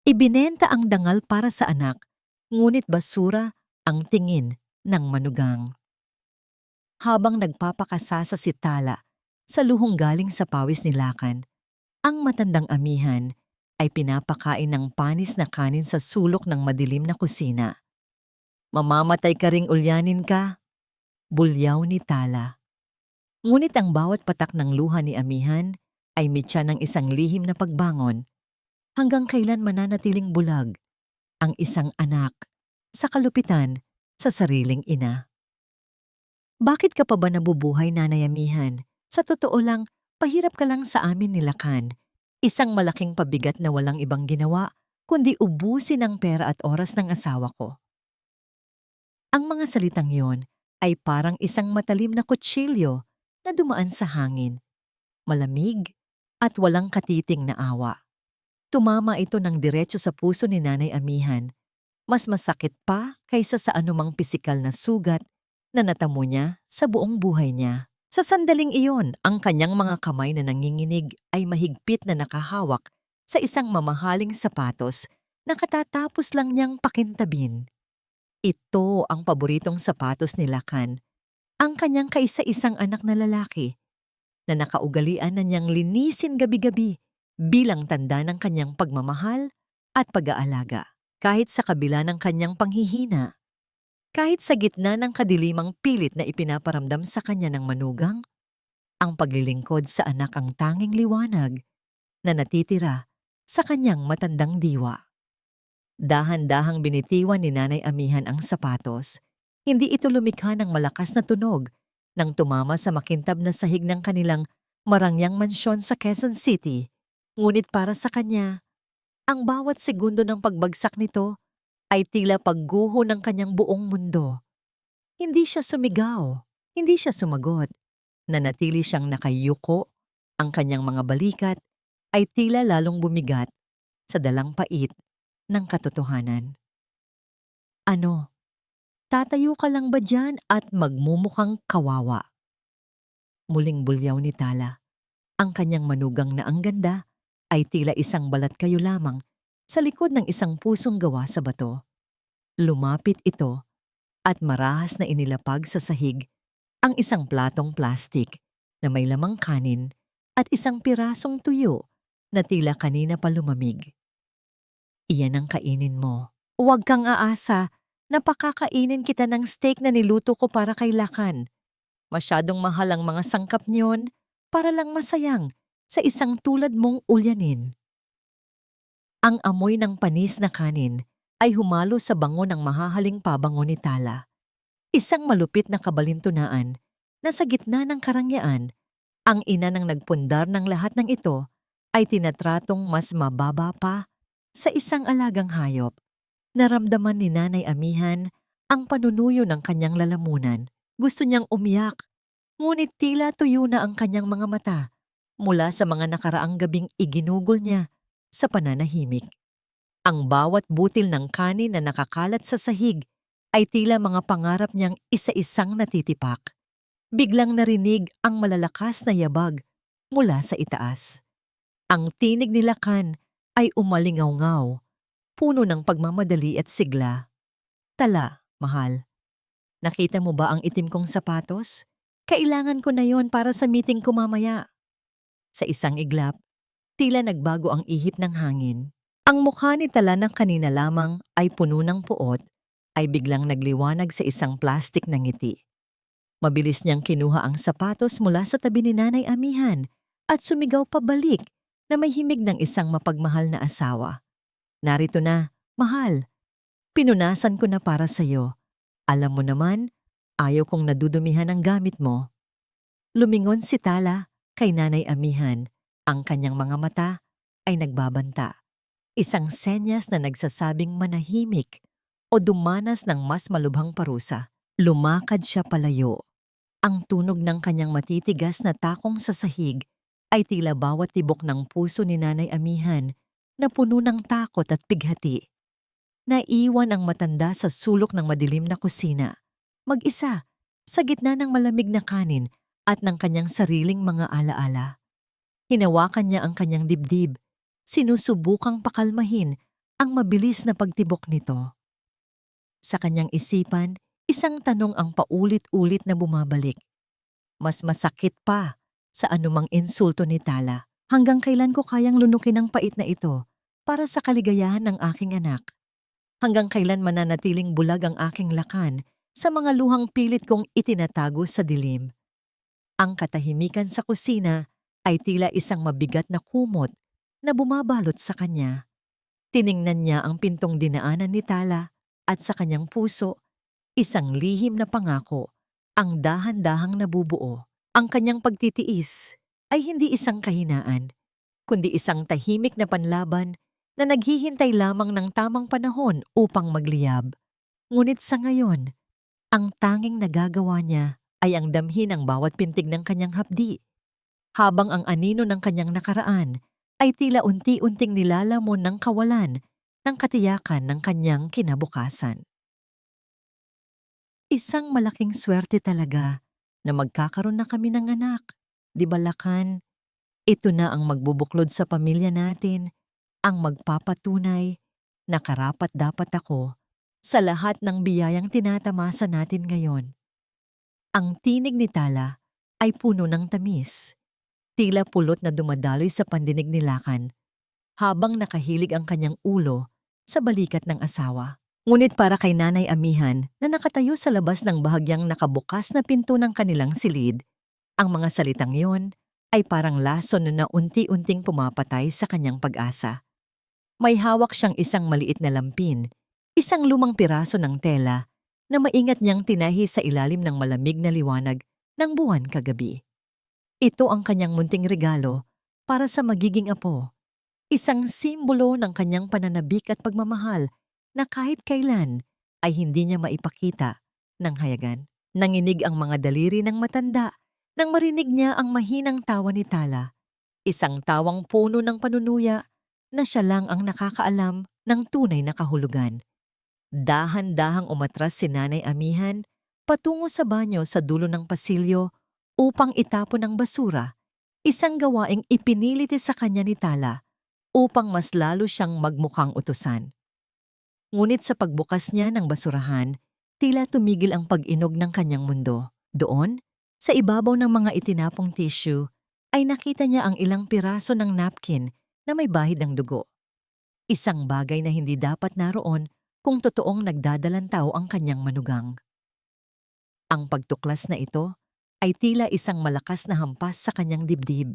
Ibinenta ang dangal para sa anak, ngunit basura ang tingin ng manugang. Habang nagpapakasasa si Tala sa luhong galing sa pawis ni Lakan, ang matandang amihan ay pinapakain ng panis na kanin sa sulok ng madilim na kusina. Mamamatay ka ring ulyanin ka, bulyaw ni Tala. Ngunit ang bawat patak ng luha ni amihan ay mitya ng isang lihim na pagbangon hanggang kailan mananatiling bulag ang isang anak sa kalupitan sa sariling ina. Bakit ka pa ba nabubuhay, Nanay Amihan? Sa totoo lang, pahirap ka lang sa amin ni Lakan. Isang malaking pabigat na walang ibang ginawa, kundi ubusin ang pera at oras ng asawa ko. Ang mga salitang yon ay parang isang matalim na kutsilyo na dumaan sa hangin, malamig at walang katiting na awa. Tumama ito ng diretso sa puso ni Nanay Amihan. Mas masakit pa kaysa sa anumang pisikal na sugat na natamo niya sa buong buhay niya. Sa sandaling iyon, ang kanyang mga kamay na nanginginig ay mahigpit na nakahawak sa isang mamahaling sapatos na katatapos lang niyang pakintabin. Ito ang paboritong sapatos ni Lakan, ang kanyang kaisa-isang anak na lalaki, na nakaugalian na niyang linisin gabi-gabi bilang tanda ng kanyang pagmamahal at pag-aalaga. Kahit sa kabila ng kanyang panghihina, kahit sa gitna ng kadilimang pilit na ipinaparamdam sa kanya ng manugang, ang paglilingkod sa anak ang tanging liwanag na natitira sa kanyang matandang diwa. Dahan-dahang binitiwan ni Nanay Amihan ang sapatos. Hindi ito lumikha ng malakas na tunog nang tumama sa makintab na sahig ng kanilang marangyang mansyon sa Quezon City. Ngunit para sa kanya, ang bawat segundo ng pagbagsak nito ay tila pagguho ng kanyang buong mundo. Hindi siya sumigaw, hindi siya sumagot. Nanatili siyang nakayuko, ang kanyang mga balikat ay tila lalong bumigat sa dalang pait ng katotohanan. Ano, tatayo ka lang ba dyan at magmumukhang kawawa? Muling bulyaw ni Tala. Ang kanyang manugang na ang ganda ay tila isang balat kayo lamang sa likod ng isang pusong gawa sa bato. Lumapit ito at marahas na inilapag sa sahig ang isang platong plastik na may lamang kanin at isang pirasong tuyo na tila kanina pa lumamig. Iyan ang kainin mo. Huwag kang aasa na pakakainin kita ng steak na niluto ko para kay Lakan. Masyadong mahal ang mga sangkap niyon para lang masayang sa isang tulad mong ulyanin. Ang amoy ng panis na kanin ay humalo sa bango ng mahahaling pabango ni Tala. Isang malupit na kabalintunaan na sa gitna ng karangyaan, ang ina ng nagpundar ng lahat ng ito ay tinatratong mas mababa pa sa isang alagang hayop. Naramdaman ni Nanay Amihan ang panunuyo ng kanyang lalamunan. Gusto niyang umiyak, ngunit tila tuyo na ang kanyang mga mata mula sa mga nakaraang gabing iginugol niya sa pananahimik. Ang bawat butil ng kanin na nakakalat sa sahig ay tila mga pangarap niyang isa-isang natitipak. Biglang narinig ang malalakas na yabag mula sa itaas. Ang tinig ni Lakan ay umalingaw-ngaw, puno ng pagmamadali at sigla. Tala, mahal. Nakita mo ba ang itim kong sapatos? Kailangan ko na yon para sa meeting ko mamaya. Sa isang iglap, tila nagbago ang ihip ng hangin. Ang mukha ni Tala na kanina lamang ay puno ng puot, ay biglang nagliwanag sa isang plastik na ngiti. Mabilis niyang kinuha ang sapatos mula sa tabi ni Nanay Amihan at sumigaw pabalik na may himig ng isang mapagmahal na asawa. Narito na, mahal. Pinunasan ko na para sa'yo. Alam mo naman, ayaw kong nadudumihan ang gamit mo. Lumingon si Tala kay Nanay Amihan. Ang kanyang mga mata ay nagbabanta. Isang senyas na nagsasabing manahimik o dumanas ng mas malubhang parusa. Lumakad siya palayo. Ang tunog ng kanyang matitigas na takong sa sahig ay tila bawat tibok ng puso ni Nanay Amihan na puno ng takot at pighati. Naiwan ang matanda sa sulok ng madilim na kusina, mag-isa, sa gitna ng malamig na kanin at ng kanyang sariling mga alaala. Hinawakan niya ang kanyang dibdib, sinusubukang pakalmahin ang mabilis na pagtibok nito. Sa kanyang isipan, isang tanong ang paulit-ulit na bumabalik. Mas masakit pa sa anumang insulto ni Tala. Hanggang kailan ko kayang lunukin ang pait na ito para sa kaligayahan ng aking anak? Hanggang kailan mananatiling bulag ang aking lakan sa mga luhang pilit kong itinatago sa dilim? Ang katahimikan sa kusina ay tila isang mabigat na kumot na bumabalot sa kanya. Tiningnan niya ang pintong dinaanan ni Tala at sa kanyang puso, isang lihim na pangako ang dahan-dahang nabubuo. Ang kanyang pagtitiis ay hindi isang kahinaan, kundi isang tahimik na panlaban na naghihintay lamang ng tamang panahon upang magliyab. Ngunit sa ngayon, ang tanging nagagawa niya ay ang damhin ang bawat pintig ng kanyang hapdi, habang ang anino ng kanyang nakaraan ay tila unti-unting nilalamon ng kawalan ng katiyakan ng kanyang kinabukasan. Isang malaking swerte talaga na magkakaroon na kami ng anak. Di ba, Lakan? Ito na ang magbubuklod sa pamilya natin, ang magpapatunay na karapat-dapat ako sa lahat ng biyayang tinatamasa natin ngayon. Ang tinig ni Tala ay puno ng tamis. Tila pulot na dumadaloy sa pandinig ni Lakan habang nakahilig ang kanyang ulo sa balikat ng asawa. Ngunit para kay Nanay Amihan na nakatayo sa labas ng bahagyang nakabukas na pinto ng kanilang silid, ang mga salitang yon ay parang lason na unti-unting pumapatay sa kanyang pag-asa. May hawak siyang isang maliit na lampin, isang lumang piraso ng tela na maingat niyang tinahi sa ilalim ng malamig na liwanag ng buwan kagabi. Ito ang kanyang munting regalo para sa magiging apo, isang simbolo ng kanyang pananabik at pagmamahal na kahit kailan ay hindi niya maipakita ng hayagan. Nanginig ang mga daliri ng matanda nang marinig niya ang mahinang tawa ni Tala, isang tawang puno ng panunuya na siya lang ang nakakaalam ng tunay na kahulugan. Dahan-dahang umatras si Nanay Amihan patungo sa banyo sa dulo ng pasilyo upang itapon ang basura, isang gawaing ipiniliti sa kanya ni Tala upang mas lalo siyang magmukhang utusan. Ngunit sa pagbukas niya ng basurahan, tila tumigil ang pag-inog ng kanyang mundo. Doon, sa ibabaw ng mga itinapong tissue, ay nakita niya ang ilang piraso ng napkin na may bahid ng dugo. Isang bagay na hindi dapat naroon kung totoong nagdadalantaw ang kanyang manugang. Ang pagtuklas na ito ay tila isang malakas na hampas sa kanyang dibdib.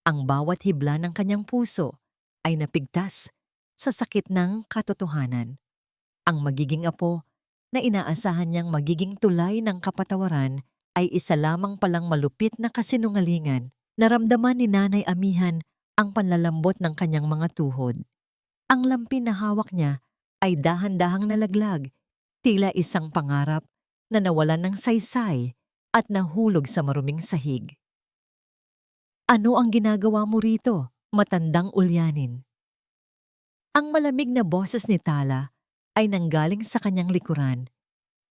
Ang bawat hibla ng kanyang puso ay napigtas sa sakit ng katotohanan. Ang magiging apo na inaasahan niyang magiging tulay ng kapatawaran ay isa lamang palang malupit na kasinungalingan. Naramdaman ni Nanay Amihan ang panlalambot ng kanyang mga tuhod. Ang lampin na hawak niya ay dahan-dahang nalaglag, tila isang pangarap na nawalan ng saysay at nahulog sa maruming sahig. Ano ang ginagawa mo rito, matandang ulyanin? Ang malamig na boses ni Tala ay nanggaling sa kanyang likuran.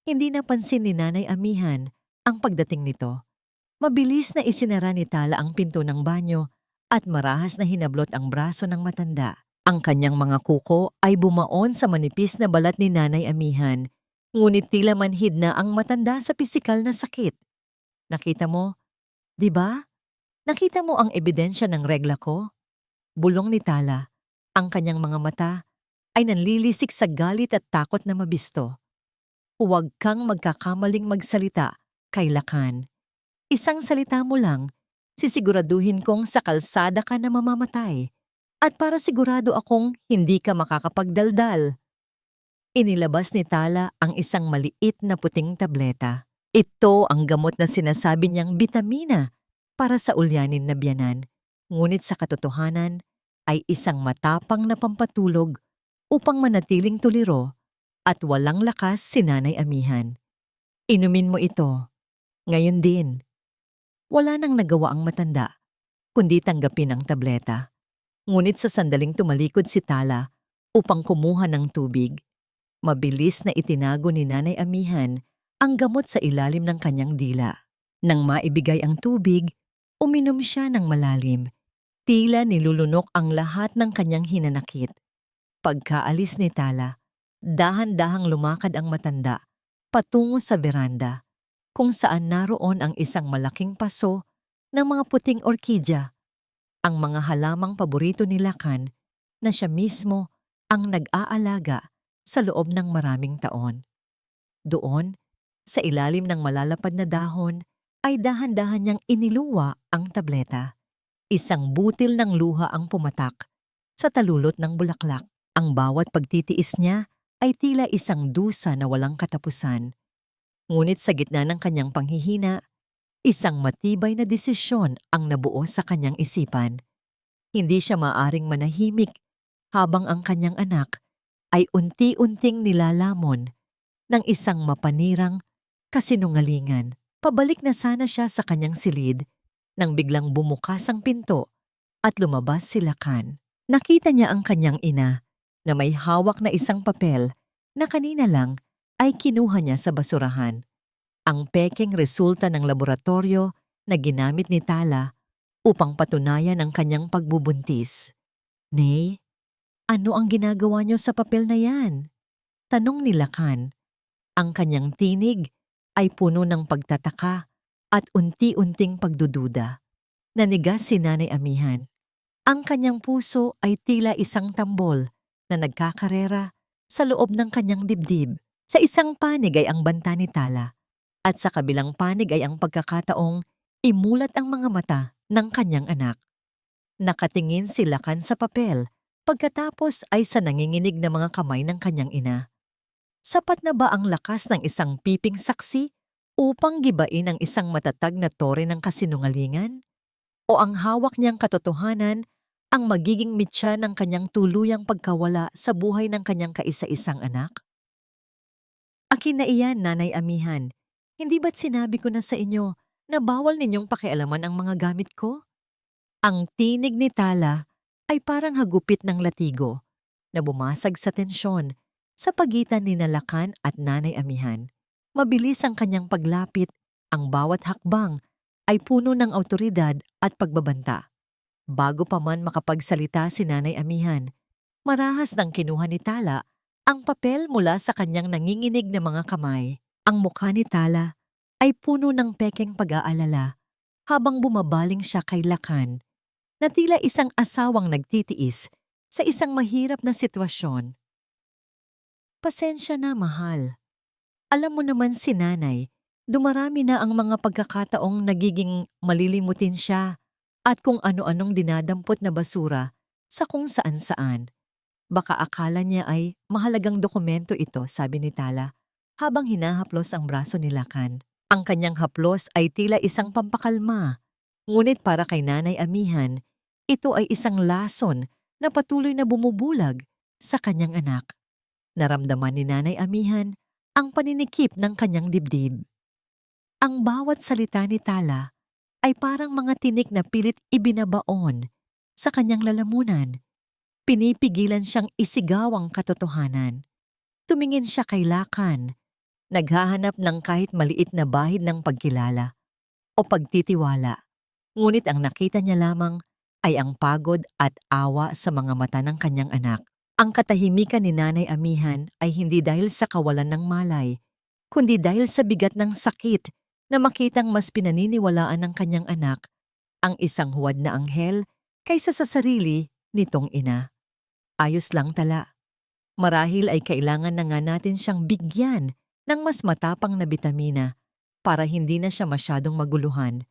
Hindi napansin ni Nanay Amihan ang pagdating nito. Mabilis na isinara ni Tala ang pinto ng banyo at marahas na hinablot ang braso ng matanda. Ang kanyang mga kuko ay bumaon sa manipis na balat ni Nanay Amihan, ngunit tila manhid na ang matanda sa pisikal na sakit. Nakita mo? Di ba? Nakita mo ang ebidensya ng regla ko? Bulong ni Tala. Ang kanyang mga mata ay nanlilisik sa galit at takot na mabisto. Huwag kang magkakamaling magsalita kay Lakan. Isang salita mo lang, sisiguraduhin kong sa kalsada ka na mamamatay. At para sigurado akong hindi ka makakapagdaldal. Inilabas ni Tala ang isang maliit na puting tableta. Ito ang gamot na sinasabi niyang bitamina para sa ulyanin na biyanan. Ngunit sa katotohanan ay isang matapang na pampatulog upang manatiling tuliro at walang lakas si Nanay Amihan. Inumin mo ito. Ngayon din. Wala nang nagawa ang matanda, kundi tanggapin ang tableta. Ngunit sa sandaling tumalikod si Tala upang kumuha ng tubig, mabilis na itinago ni Nanay Amihan ang gamot sa ilalim ng kanyang dila. Nang maibigay ang tubig, uminom siya ng malalim. Tila nilulunok ang lahat ng kanyang hinanakit. Pagkaalis ni Tala, dahan-dahang lumakad ang matanda patungo sa beranda kung saan naroon ang isang malaking paso ng mga puting orkidya, ang mga halamang paborito ni Lakan na siya mismo ang nag-aalaga sa loob ng maraming taon. Doon, sa ilalim ng malalapad na dahon, ay dahan-dahan niyang iniluwa ang tableta. Isang butil ng luha ang pumatak sa talulot ng bulaklak. Ang bawat pagtitiis niya ay tila isang dusa na walang katapusan. Ngunit sa gitna ng kanyang panghihina, isang matibay na desisyon ang nabuo sa kanyang isipan. Hindi siya maaring manahimik habang ang kanyang anak ay unti-unting nilalamon ng isang mapanirang kasinungalingan. Pabalik na sana siya sa kanyang silid nang biglang bumukas ang pinto at lumabas si Lakan. Nakita niya ang kanyang ina na may hawak na isang papel na kanina lang ay kinuha niya sa basurahan. Ang pekeng resulta ng laboratorio na ginamit ni Tala upang patunayan ang kanyang pagbubuntis. "Nay, ano ang ginagawa niyo sa papel na yan?" tanong ni Lakan. Ang kanyang tinig ay puno ng pagtataka at unti-unting pagdududa. Nanigas si Nanay Amihan. Ang kanyang puso ay tila isang tambol na nagkakarera sa loob ng kanyang dibdib. Sa isang panig ay ang banta ni Tala at sa kabilang panig ay ang pagkakataong imulat ang mga mata ng kanyang anak. Nakatingin si Lakan sa papel pagkatapos ay sa nanginginig na mga kamay ng kanyang ina. Sapat na ba ang lakas ng isang piping saksi upang gibain ang isang matatag na tore ng kasinungalingan? O ang hawak niyang katotohanan ang magiging mitya ng kanyang tuluyang pagkawala sa buhay ng kanyang kaisa-isang anak? "Akin na iyan, Nanay Amihan. Hindi ba't sinabi ko na sa inyo na bawal ninyong pakialaman ang mga gamit ko?" Ang tinig ni Tala ay parang hagupit ng latigo na bumasag sa tensyon sa pagitan ni Lakan at Nanay Amihan. Mabilis ang kanyang paglapit, ang bawat hakbang ay puno ng awtoridad at pagbabanta. Bago pa man makapagsalita si Nanay Amihan, marahas nang kinuha ni Tala ang papel mula sa kanyang nanginginig na mga kamay. Ang mukha ni Tala ay puno ng pekeng pag-aalala habang bumabaling siya kay Lakan na tila isang asawang nagtitiis sa isang mahirap na sitwasyon. "Pasensya na, mahal. Alam mo naman si nanay, dumarami na ang mga pagkakataong nagiging malilimutin siya at kung ano-anong dinadampot na basura sa kung saan-saan. Baka akala niya ay mahalagang dokumento ito," sabi ni Tala habang hinahaplos ang braso ni Lakan. Ang kanyang haplos ay tila isang pampakalma, ngunit para kay Nanay Amihan, ito ay isang lason na patuloy na bumubulag sa kanyang anak. Naramdaman ni Nanay Amihan ang paninikip ng kanyang dibdib. Ang bawat salita ni Tala ay parang mga tinik na pilit ibinabaon sa kanyang lalamunan. Pinipigilan siyang isigaw ang katotohanan. Tumingin siya kay Lakan, naghahanap ng kahit maliit na bahid ng pagkilala o pagtitiwala. Ngunit ang nakita niya lamang ay ang pagod at awa sa mga mata ng kanyang anak. Ang katahimikan ni Nanay Amihan ay hindi dahil sa kawalan ng malay, kundi dahil sa bigat ng sakit na makitang mas pinaniniwalaan ng kanyang anak ang isang huwad na anghel kaysa sa sarili nitong ina. Ayos lang, Tala. Marahil ay kailangan na nga natin siyang bigyan ng mas matapang na bitamina para hindi na siya masyadong maguluhan.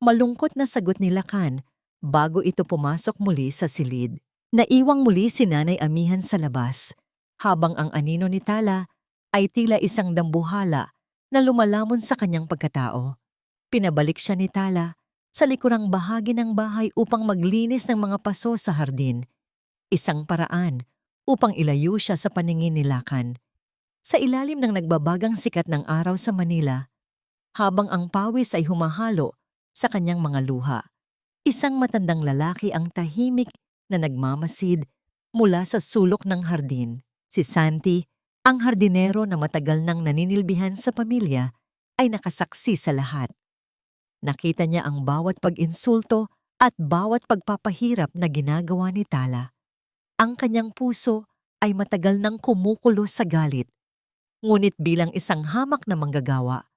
Malungkot na sagot ni Lakan bago ito pumasok muli sa silid. Naiwang muli si Nanay Amihan sa labas, habang ang anino ni Tala ay tila isang dambuhala na lumalamon sa kanyang pagkatao. Pinabalik siya ni Tala sa likurang bahagi ng bahay upang maglinis ng mga paso sa hardin. Isang paraan upang ilayo siya sa paningin ni Lakan. Sa ilalim ng nagbabagang sikat ng araw sa Manila, habang ang pawis ay humahalo sa kanyang mga luha, isang matandang lalaki ang tahimik na nagmamasid mula sa sulok ng hardin. Si Santi, ang hardinero na matagal nang naninilbihan sa pamilya, ay nakasaksi sa lahat. Nakita niya ang bawat pag-insulto at bawat pagpapahirap na ginagawa ni Tala. Ang kanyang puso ay matagal nang kumukulo sa galit. Ngunit bilang isang hamak na manggagawa,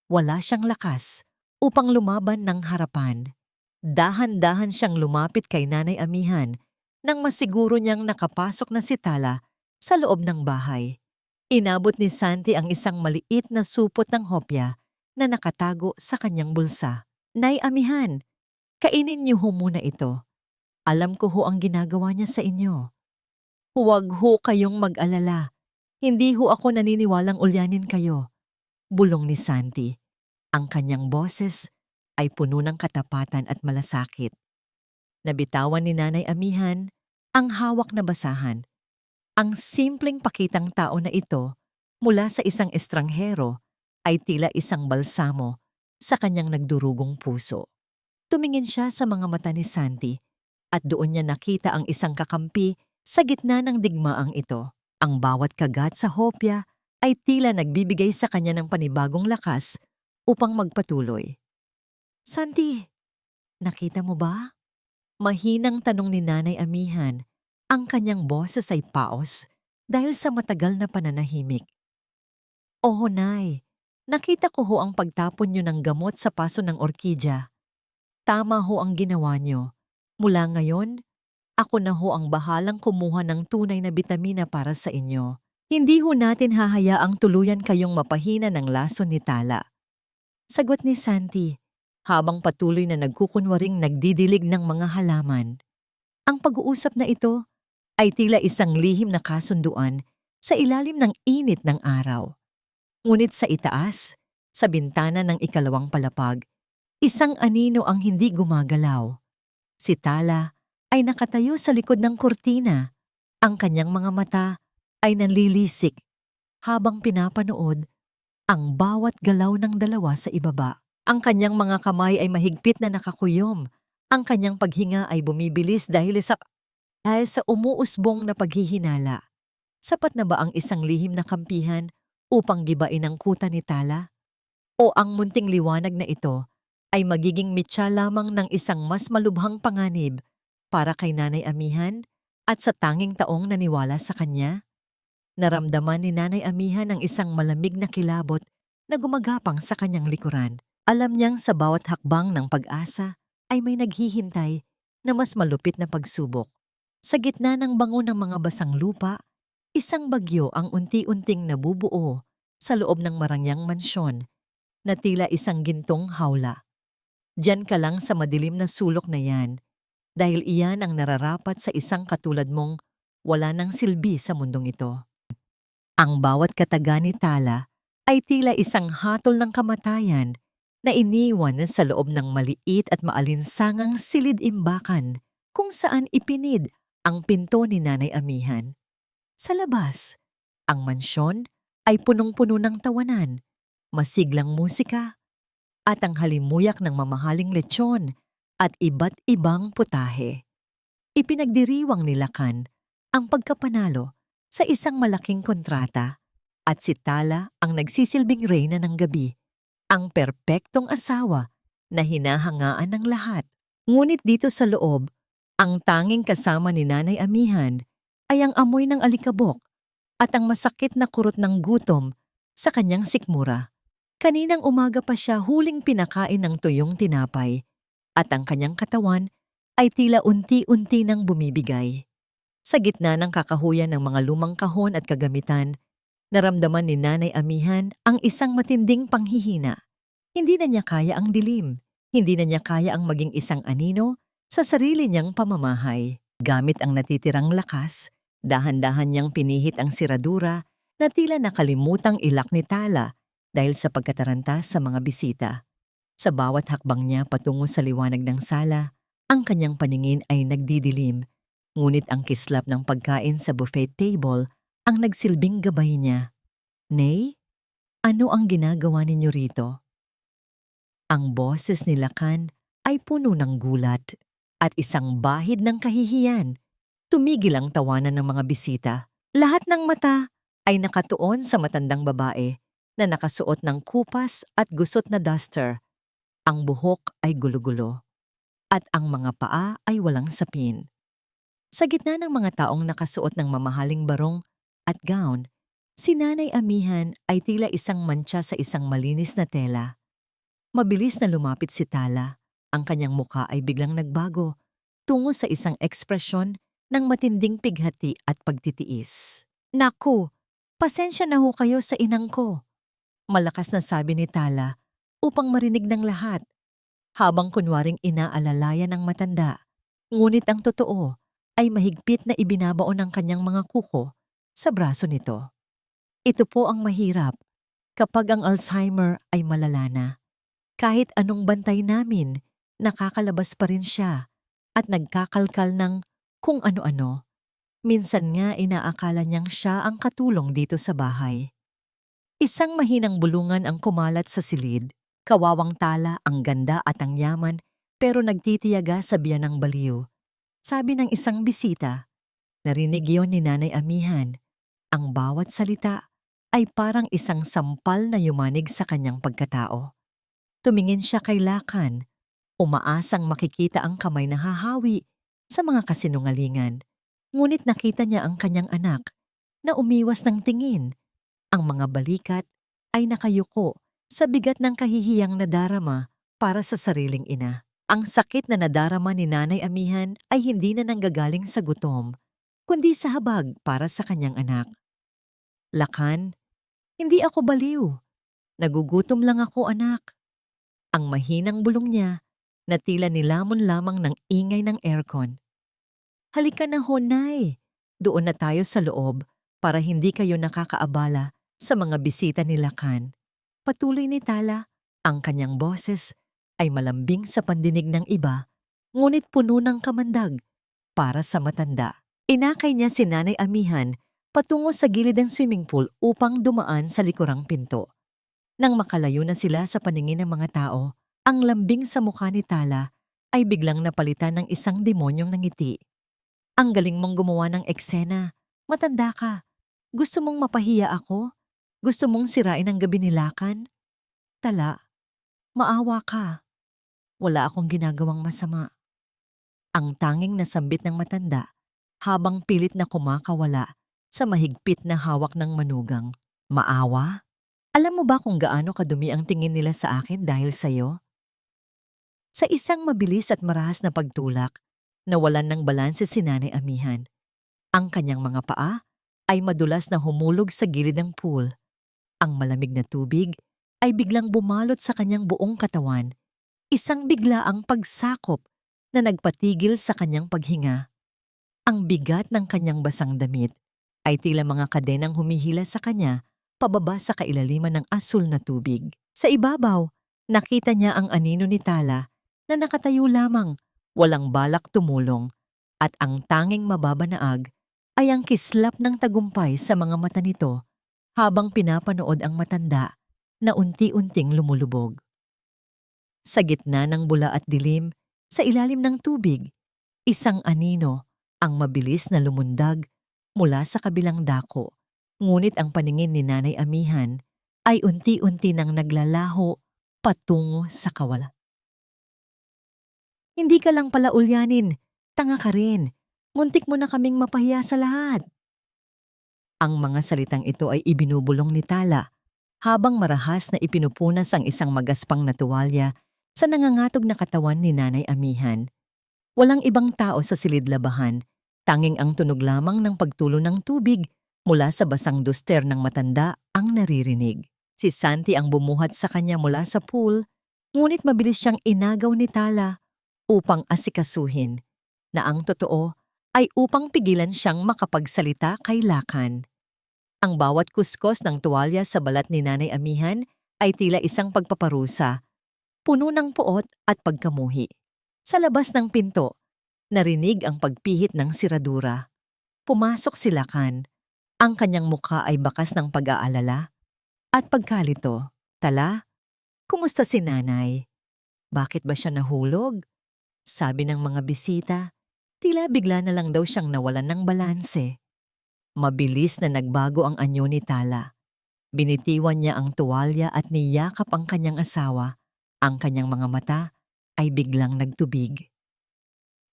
wala siyang lakas upang lumaban ng harapan. Dahan-dahan siyang lumapit kay Nanay Amihan nang masiguro niyang nakapasok na si Tala sa loob ng bahay. Inabot ni Santi ang isang maliit na supot ng hopya na nakatago sa kanyang bulsa. Nay Amihan, kainin niyo ho muna ito. Alam ko ho ang ginagawa niya sa inyo. Huwag ho kayong mag-alala. Hindi ho ako naniniwalang ulyanin kayo. Bulong ni Santi. Ang kanyang boses ay puno ng katapatan at malasakit. Nabitawan ni Nanay Amihan ang hawak na basahan. Ang simpleng pakitang tao na ito mula sa isang estranghero ay tila isang balsamo sa kanyang nagdurugong puso. Tumingin siya sa mga mata ni Santi at doon niya nakita ang isang kakampi sa gitna ng digmaang ito. Ang bawat kagat sa hopya ay tila nagbibigay sa kanya ng panibagong lakas upang magpatuloy. Santi, nakita mo ba? Mahinang tanong ni Nanay Amihan. Ang kanyang boses ay paos dahil sa matagal na pananahimik. Oo, Nay. Nakita ko ho ang pagtapon niyo ng gamot sa paso ng orkidya. Tama ho ang ginawa niyo. Mula ngayon, ako na ho ang bahalang kumuha ng tunay na bitamina para sa inyo. Hindi ho natin hahayaang tuluyan kayong mapahina ng lason ni Tala. Sagot ni Santi, habang patuloy na nagkukunwaring nagdidilig ng mga halaman. Ang pag-uusap na ito ay tila isang lihim na kasunduan sa ilalim ng init ng araw. Ngunit sa itaas, sa bintana ng ikalawang palapag, isang anino ang hindi gumagalaw. Si Tala ay nakatayo sa likod ng kurtina. Ang kanyang mga mata ay nanlilisik habang pinapanood ang bawat galaw ng dalawa sa ibaba. Ang kanyang mga kamay ay mahigpit na nakakuyom. Ang kanyang paghinga ay bumibilis dahil sa umuusbong na paghihinala. Sapat na ba ang isang lihim na kampihan upang gibain ang kuta ni Tala? O ang munting liwanag na ito ay magiging mitya lamang ng isang mas malubhang panganib para kay Nanay Amihan at sa tanging taong naniwala sa kanya? Naramdaman ni Nanay Amihan ang isang malamig na kilabot na gumagapang sa kanyang likuran. Alam niyang sa bawat hakbang ng pag-asa ay may naghihintay na mas malupit na pagsubok. Sa gitna ng bango ng mga basang lupa, isang bagyo ang unti-unting nabubuo sa loob ng marangyang mansyon na tila isang gintong hawla. Diyan ka lang sa madilim na sulok na yan dahil iyan ang nararapat sa isang katulad mong wala nang silbi sa mundong ito. Ang bawat kataga ni Tala ay tila isang hatol ng kamatayan na iniwan sa loob ng maliit at maalinsangang silid-imbakan kung saan ipinid ang pinto ni Nanay Amihan. Sa labas, ang mansyon ay punong-puno ng tawanan, masiglang musika, at ang halimuyak ng mamahaling lechon at iba't ibang putahe. Ipinagdiriwang ni Lakan ang pagkapanalo sa isang malaking kontrata at si Tala ang nagsisilbing reyna ng gabi, ang perpektong asawa na hinahangaan ng lahat. Ngunit dito sa loob, ang tanging kasama ni Nanay Amihan ay ang amoy ng alikabok at ang masakit na kurot ng gutom sa kanyang sikmura. Kaninang umaga pa siya huling pinakain ng tuyong tinapay at ang kanyang katawan ay tila unti-unti nang bumibigay. Sa gitna ng kakahuyan ng mga lumang kahon at kagamitan, naramdaman ni Nanay Amihan ang isang matinding panghihina. Hindi na niya kaya ang dilim. Hindi na niya kaya ang maging isang anino sa sarili niyang pamamahay. Gamit ang natitirang lakas, dahan-dahan niyang pinihit ang siradura na tila nakalimutang ilak ni Tala dahil sa pagkataranta sa mga bisita. Sa bawat hakbang niya patungo sa liwanag ng sala, ang kanyang paningin ay nagdidilim, ngunit ang kislap ng pagkain sa buffet table ang nagsilbing gabay niya. Nay, ano ang ginagawa ninyo rito? Ang boses ni Lakan ay puno ng gulat at isang bahid ng kahihiyan. Tumigil ang tawanan ng mga bisita. Lahat ng mata ay nakatuon sa matandang babae na nakasuot ng kupas at gusot na duster. Ang buhok ay gulo-gulo at ang mga paa ay walang sapin. Sa gitna ng mga taong nakasuot ng mamahaling barong at gown, si Nanay Amihan ay tila isang mantsa sa isang malinis na tela. Mabilis na lumapit si Tala. Ang kanyang muka ay biglang nagbago tungo sa isang ekspresyon ng matinding pighati at pagtitiis. Naku, pasensya na ho kayo sa inang ko. Malakas na sabi ni Tala upang marinig ng lahat, habang kunwaring inaalalayan ng matanda. Ngunit ang totoo ay mahigpit na ibinabaon ng kanyang mga kuko sa braso nito. Ito po ang mahirap kapag ang Alzheimer ay malala na. Kahit anong bantay namin, nakakalabas pa rin siya at nagkakalkal ng kung ano-ano. Minsan nga inaakala niyang siya ang katulong dito sa bahay. Isang mahinang bulungan ang kumalat sa silid. Kawawang Tala, ang ganda at ang yaman, pero nagtitiyaga sa biyan ng baliw. Sabi ng isang bisita, narinig yon ni Nanay Amihan. Ang bawat salita ay parang isang sampal na yumanig sa kanyang pagkatao. Tumingin siya kay Lakan, umaasang makikita ang kamay na hahawi sa mga kasinungalingan. Ngunit nakita niya ang kanyang anak na umiwas ng tingin. Ang mga balikat ay nakayuko sa bigat ng kahihiyang nadarama para sa sariling ina. Ang sakit na nadarama ni Nanay Amihan ay hindi na nanggagaling sa gutom, kundi sa habag para sa kanyang anak. Lakan, hindi ako baliw. Nagugutom lang ako, anak. Ang mahinang bulong niya na tila nilamon lamang ng ingay ng aircon. Halika na ho, Nay. Doon na tayo sa loob para hindi kayo nakakaabala sa mga bisita ni Lakan. Patuloy ni Tala, ang kanyang boses ay malambing sa pandinig ng iba, ngunit puno ng kamandag para sa matanda. Inakay niya si Nanay Amihan patungo sa gilid ng swimming pool upang dumaan sa likurang pinto. Nang makalayo na sila sa paningin ng mga tao, ang lambing sa mukha ni Tala ay biglang napalitan ng isang demonyong nangiti. Ang galing mong gumawa ng eksena. Matanda ka. Gusto mong mapahiya ako? Gusto mong sirain ang gabi ni Lakan? Tala, maawa ka. Wala akong ginagawang masama. Ang tanging nasambit ng matanda habang pilit na kumakawala sa mahigpit na hawak ng manugang. Maawa? Alam mo ba kung gaano kadumi ang tingin nila sa akin dahil sa'yo? Sa isang mabilis at marahas na pagtulak, nawalan ng balanse si Nanay Amihan. Ang kanyang mga paa ay madulas na humulog sa gilid ng pool. Ang malamig na tubig ay biglang bumalot sa kanyang buong katawan, isang biglaang pagsakop na nagpatigil sa kanyang paghinga. Ang bigat ng kanyang basang damit ay tila mga kadenang humihila sa kanya pababa sa kailaliman ng asul na tubig. Sa ibabaw, nakita niya ang anino ni Tala na nakatayo lamang, walang balak tumulong, at ang tanging mababanaag ay ang kislap ng tagumpay sa mga mata nito habang pinapanood ang matanda na unti-unting lumulubog. Sa gitna ng bula at dilim, sa ilalim ng tubig, isang anino ang mabilis na lumundag mula sa kabilang dako. Ngunit ang paningin ni Nanay Amihan ay unti-unti nang naglalaho patungo sa kawalan. Hindi ka lang pala ulyanin, tanga ka rin. Muntik mo na kaming mapahiya sa lahat. Ang mga salitang ito ay ibinubulong ni Tala habang marahas na ipinupunas ang isang magaspang na tuwalya sa nangangatog na katawan ni Nanay Amihan. Walang ibang tao sa silid-labahan, tanging ang tunog lamang ng pagtulo ng tubig mula sa basang duster ng matanda ang naririnig. Si Santi ang bumuhat sa kanya mula sa pool, ngunit mabilis siyang inagaw ni Tala upang asikasuhin, na ang totoo ay upang pigilan siyang makapagsalita kay Lakan. Ang bawat kuskos ng tuwalya sa balat ni Nanay Amihan ay tila isang pagpaparusa, puno ng puot at pagkamuhi. Sa labas ng pinto, narinig ang pagpihit ng siradura. Pumasok si Lakan. Ang kanyang mukha ay bakas ng pag-aalala at pagkalito. Tala, kumusta si Nanay? Bakit ba siya nahulog? Sabi ng mga bisita, tila bigla na lang daw siyang nawalan ng balanse. Mabilis na nagbago ang anyo ni Tala. Binitiwan niya ang tuwalya at niyakap ang kanyang asawa. Ang kanyang mga mata ay biglang nagtubig.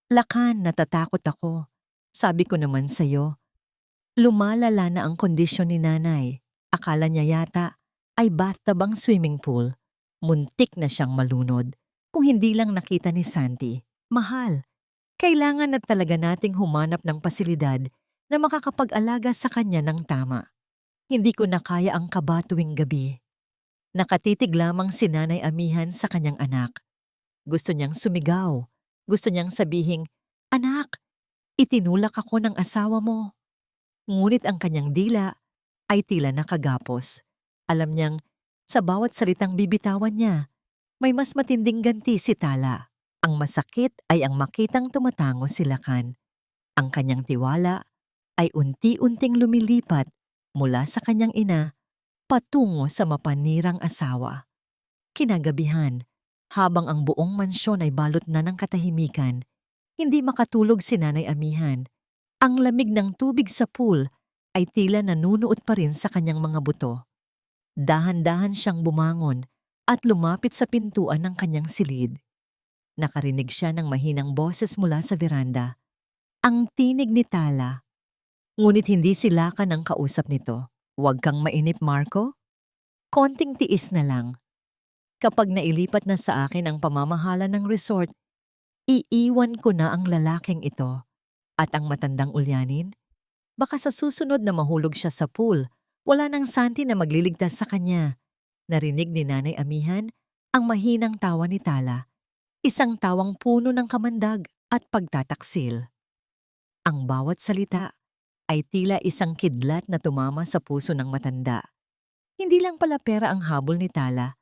Lakan, natatakot ako. Sabi ko naman sa'yo, lumalala na ang kondisyon ni nanay. Akala niya yata ay bathtub ang swimming pool. Muntik na siyang malunod kung hindi lang nakita ni Santi. Mahal, kailangan na talaga nating humanap ng pasilidad na makakapag-alaga sa kanya ng tama. Hindi ko na kaya ang kaba tuwing gabi. Nakatitig lamang si Nanay Amihan sa kanyang anak. Gusto niyang sumigaw. Gusto niyang sabihing, "Anak, itinulak ako ng asawa mo." Ngunit ang kanyang dila ay tila nakagapos. Alam niyang sa bawat salitang bibitawan niya, may mas matinding ganti si Tala. Ang masakit ay ang makitang tumatango si Lakan. Ang kanyang tiwala ay unti-unting lumilipat mula sa kanyang ina patungo sa mapanirang asawa. Kinagabihan, habang ang buong mansyon ay balot na ng katahimikan, hindi makatulog si Nanay Amihan. Ang lamig ng tubig sa pool ay tila nanunuot pa rin sa kanyang mga buto. Dahan-dahan siyang bumangon at lumapit sa pintuan ng kanyang silid. Nakarinig siya ng mahinang boses mula sa veranda. Ang tinig ni Tala. Ngunit hindi si Lakan ang kausap nito. "Huwag kang mainip, Marco. Konting tiis na lang. Kapag nailipat na sa akin ang pamamahala ng resort, iiwan ko na ang lalaking ito. At ang matandang ulyanin, baka sa susunod na mahulog siya sa pool, wala nang Santi na magliligtas sa kanya." Narinig ni Nanay Amihan ang mahinang tawa ni Tala. Isang tawang puno ng kamandag at pagtataksil. Ang bawat salita ay tila isang kidlat na tumama sa puso ng matanda. Hindi lang pala pera ang habol ni Tala,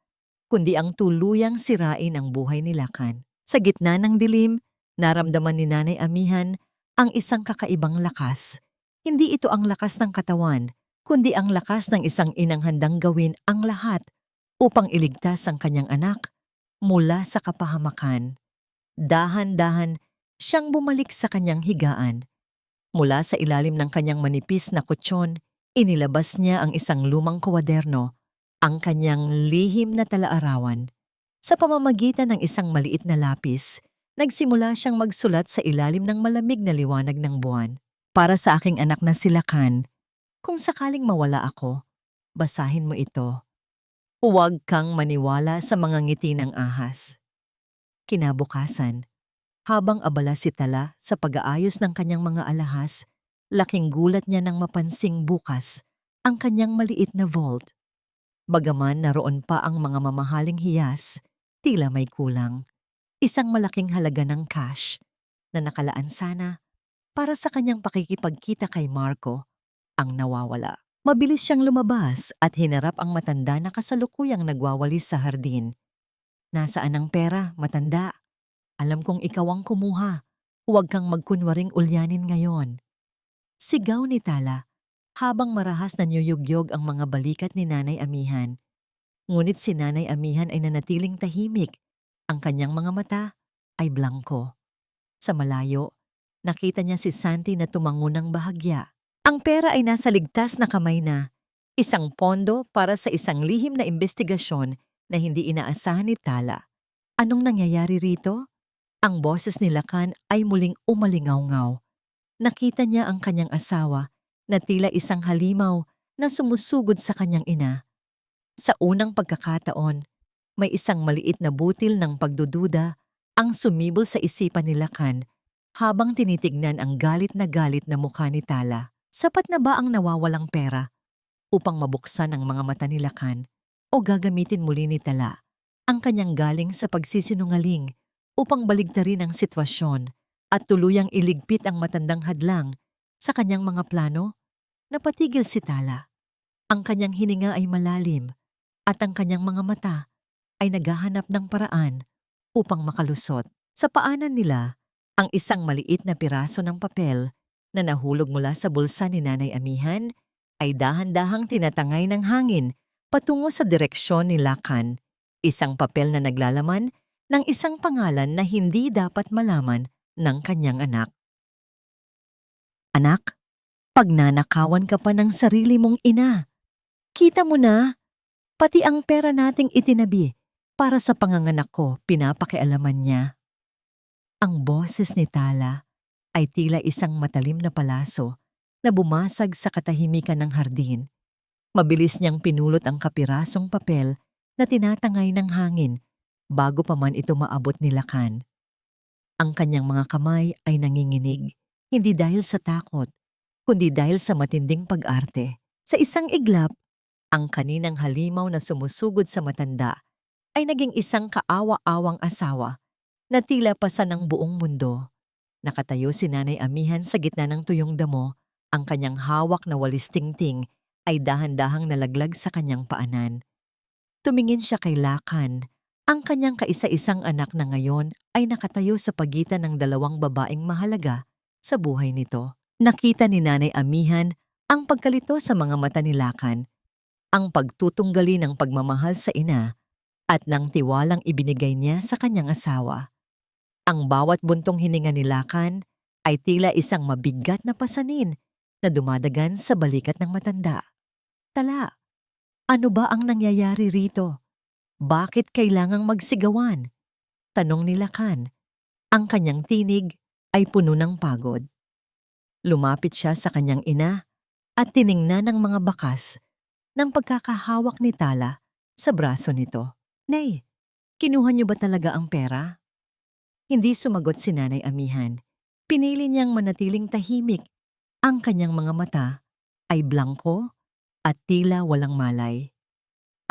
kundi ang tuluyang sirain ang buhay ni Lakan. Sa gitna ng dilim, naramdaman ni Nanay Amihan ang isang kakaibang lakas. Hindi ito ang lakas ng katawan, kundi ang lakas ng isang inang handang gawin ang lahat upang iligtas ang kanyang anak mula sa kapahamakan. Dahan-dahan siyang bumalik sa kanyang higaan. Mula sa ilalim ng kanyang manipis na kutsyon, inilabas niya ang isang lumang kwaderno, ang kanyang lihim na talaarawan. Sa pamamagitan ng isang maliit na lapis, nagsimula siyang magsulat sa ilalim ng malamig na liwanag ng buwan. "Para sa aking anak na si Lakan, kung sakaling mawala ako, basahin mo ito. Huwag kang maniwala sa mga ngiti ng ahas." Kinabukasan, habang abala si Tala sa pag-aayos ng kanyang mga alahas, laking gulat niya nang mapansing bukas ang kanyang maliit na vault. Bagaman naroon pa ang mga mamahaling hiyas, tila may kulang. Isang malaking halaga ng cash na nakalaan sana para sa kanyang pakikipagkita kay Marco ang nawawala. Mabilis siyang lumabas at hinarap ang matanda na kasalukuyang nagwawalis sa hardin. "Nasaan ang pera, matanda? Alam kong ikaw ang kumuha. Huwag kang magkunwaring ulyanin ngayon." Sigaw ni Tala habang marahas na niyuyugyog ang mga balikat ni Nanay Amihan. Ngunit si Nanay Amihan ay nanatiling tahimik. Ang kanyang mga mata ay blangko. Sa malayo, nakita niya si Santi na tumango ng bahagya. Ang pera ay nasa ligtas na kamay na. Isang pondo para sa isang lihim na investigasyon na hindi inaasahan ni Tala. Anong nangyayari rito? Ang boses ni Lakan ay muling umalingaw-ngaw. Nakita niya ang kanyang asawa na tila isang halimaw na sumusugod sa kanyang ina. Sa unang pagkakataon, may isang maliit na butil ng pagdududa ang sumibol sa isipan ni Lakan habang tinitignan ang galit na mukha ni Tala. Sapat na ba ang nawawalang pera upang mabuksan ang mga mata ni Lakan o gagamitin muli ni Tala ang kanyang galing sa pagsisinungaling upang baligtarin ang sitwasyon at tuluyang iligpit ang matandang hadlang sa kanyang mga plano? Napatigil si Tala. Ang kanyang hininga ay malalim at ang kanyang mga mata ay naghahanap ng paraan upang makalusot. Sa paanan nila, ang isang maliit na piraso ng papel na nahulog mula sa bulsa ni Nanay Amihan ay dahan-dahang tinatangay ng hangin patungo sa direksyon ni Lakan. Isang papel na naglalaman ng isang pangalan na hindi dapat malaman ng kanyang anak. "Anak, pagnanakawan ka pa ng sarili mong ina. Kita mo na, pati ang pera nating itinabi para sa panganganak ko, pinapakialaman niya." Ang boses ni Tala ay tila isang matalim na palaso na bumasag sa katahimikan ng hardin. Mabilis niyang pinulot ang kapirasong papel na tinatangay ng hangin bago pa man ito maabot ni Lakan. Ang kanyang mga kamay ay nanginginig, hindi dahil sa takot, kundi dahil sa matinding pag-arte. Sa isang iglap, ang kaninang halimaw na sumusugod sa matanda ay naging isang kaawa-awang asawa na tila pasan ng buong mundo. Nakatayo si Nanay Amihan sa gitna ng tuyong damo, ang kanyang hawak na walis tingting ay dahan-dahang nalaglag sa kanyang paanan. Tumingin siya kay Lakan, ang kanyang kaisa-isang anak na ngayon ay nakatayo sa pagitan ng dalawang babaeng mahalaga sa buhay nito. Nakita ni Nanay Amihan ang pagkalito sa mga mata ni Lakan, ang pagtutunggali ng pagmamahal sa ina at ng tiwalang ibinigay niya sa kanyang asawa. Ang bawat buntong hininga ni Lakan ay tila isang mabigat na pasanin na dumadagan sa balikat ng matanda. Tala, ano ba ang nangyayari rito? Bakit kailangang magsigawan? Tanong ni Lakan. Ang kanyang tinig ay puno ng pagod. Lumapit siya sa kanyang ina at tiningnan ng mga bakas ng pagkakahawak ni Tala sa braso nito. Nay, kinuha niyo ba talaga ang pera? Hindi sumagot si Nanay Amihan. Pinili niyang manatiling tahimik. Ang kanyang mga mata ay blangko at tila walang malay.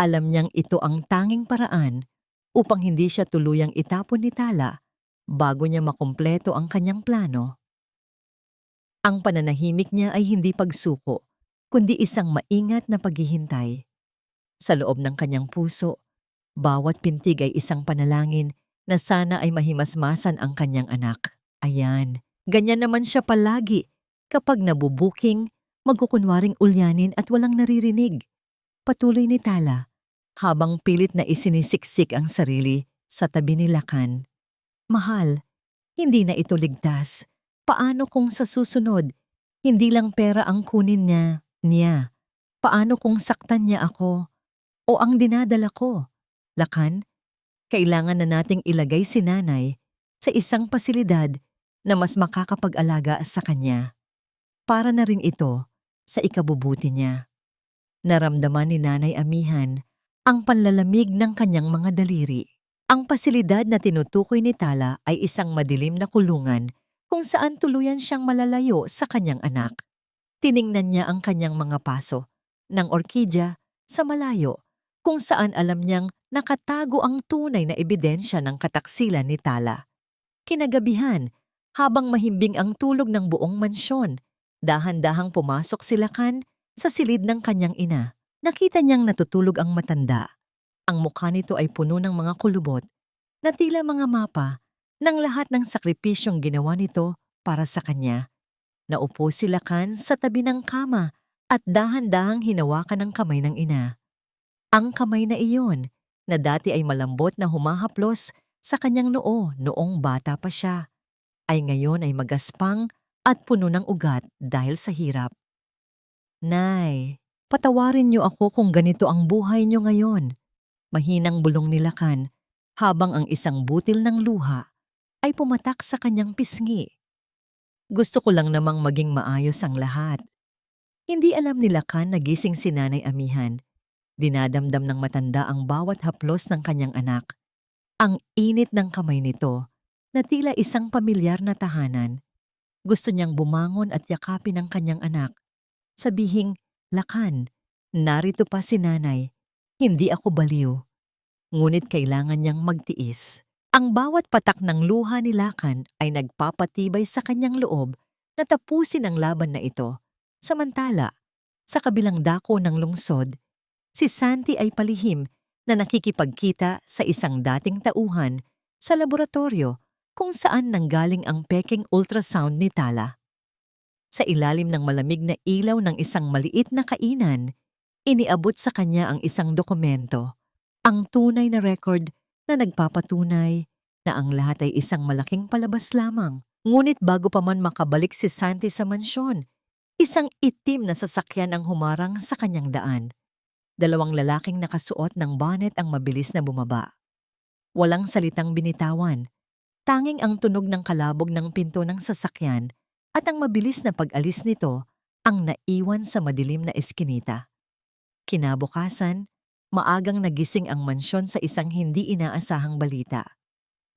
Alam niyang ito ang tanging paraan upang hindi siya tuluyang itapon ni Tala bago niya makumpleto ang kanyang plano. Ang pananahimik niya ay hindi pagsuko, kundi isang maingat na paghihintay. Sa loob ng kanyang puso, bawat pintig ay isang panalangin na sana ay mahimasmasan ang kanyang anak. Ayan, ganyan naman siya palagi kapag nabubuking, magkukunwaring ulyanin at walang naririnig. Patuloy ni Tala habang pilit na isinisiksik ang sarili sa tabi ni Lakan. Mahal, hindi na ito ligtas. Paano kung sa susunod, hindi lang pera ang kunin niya? Paano kung saktan niya ako o ang dinadala ko? Lakan, kailangan na nating ilagay si nanay sa isang pasilidad na mas makakapag-alaga sa kanya. Para na rin ito sa ikabubuti niya. Naramdaman ni Nanay Amihan ang panlalamig ng kanyang mga daliri. Ang pasilidad na tinutukoy ni Tala ay isang madilim na kulungan kung saan tuluyan siyang malalayo sa kanyang anak. Tiningnan niya ang kanyang mga paso ng orkidya sa malayo kung saan alam niyang nakatago ang tunay na ebidensya ng kataksilan ni Tala. Kinagabihan, habang mahimbing ang tulog ng buong mansyon, dahan-dahang pumasok si Lakan sa silid ng kanyang ina. Nakita niyang natutulog ang matanda. Ang mukha nito ay puno ng mga kulubot na tila mga mapa ng lahat ng sakripisyong ginawa nito para sa kanya. Naupo si Lakan sa tabi ng kama at dahan-dahang hinawakan ang kamay ng ina. Ang kamay na iyon, na dati ay malambot na humahaplos sa kanyang noo noong bata pa siya, ay ngayon ay magaspang at puno ng ugat dahil sa hirap. Nay, patawarin niyo ako kung ganito ang buhay niyo ngayon. Mahinang bulong ni Lakan habang ang isang butil ng luha ay pumatak sa kanyang pisngi. Gusto ko lang namang maging maayos ang lahat. Hindi alam ni Lakan na gising si Nanay Amihan. Dinadamdam ng matanda ang bawat haplos ng kanyang anak. Ang init ng kamay nito na tila isang pamilyar na tahanan. Gusto niyang bumangon at yakapin ang kanyang anak. Sabihing, Lakan, narito pa si nanay. Hindi ako baliw. Ngunit kailangan niyang magtiis. Ang bawat patak ng luha ni Lakan ay nagpapatibay sa kanyang loob na tapusin ang laban na ito. Samantala, sa kabilang dako ng lungsod, si Santi ay palihim na nakikipagkita sa isang dating tauhan sa laboratorio kung saan nanggaling ang peking ultrasound ni Tala. Sa ilalim ng malamig na ilaw ng isang maliit na kainan, iniabot sa kanya ang isang dokumento, ang tunay na record na nagpapatunay na ang lahat ay isang malaking palabas lamang. Ngunit bago pa man makabalik si Santi sa mansyon, isang itim na sasakyan ang humarang sa kanyang daan. Dalawang lalaking nakasuot ng bonnet ang mabilis na bumaba. Walang salitang binitawan. Tanging ang tunog ng kalabog ng pinto ng sasakyan at ang mabilis na pag-alis nito ang naiwan sa madilim na eskinita. Kinabukasan, maagang nagising ang mansyon sa isang hindi inaasahang balita.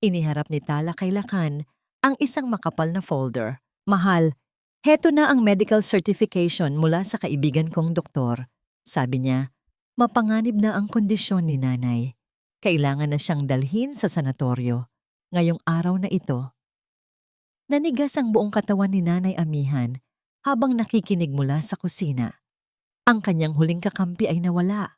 Iniharap ni Tala kay Lakan ang isang makapal na folder. "Mahal, heto na ang medical certification mula sa kaibigan kong doktor." Sabi niya, mapanganib na ang kondisyon ni nanay. Kailangan na siyang dalhin sa sanatoryo. Ngayong araw na ito, nanigas ang buong katawan ni Nanay Amihan habang nakikinig mula sa kusina. Ang kanyang huling kakampi ay nawala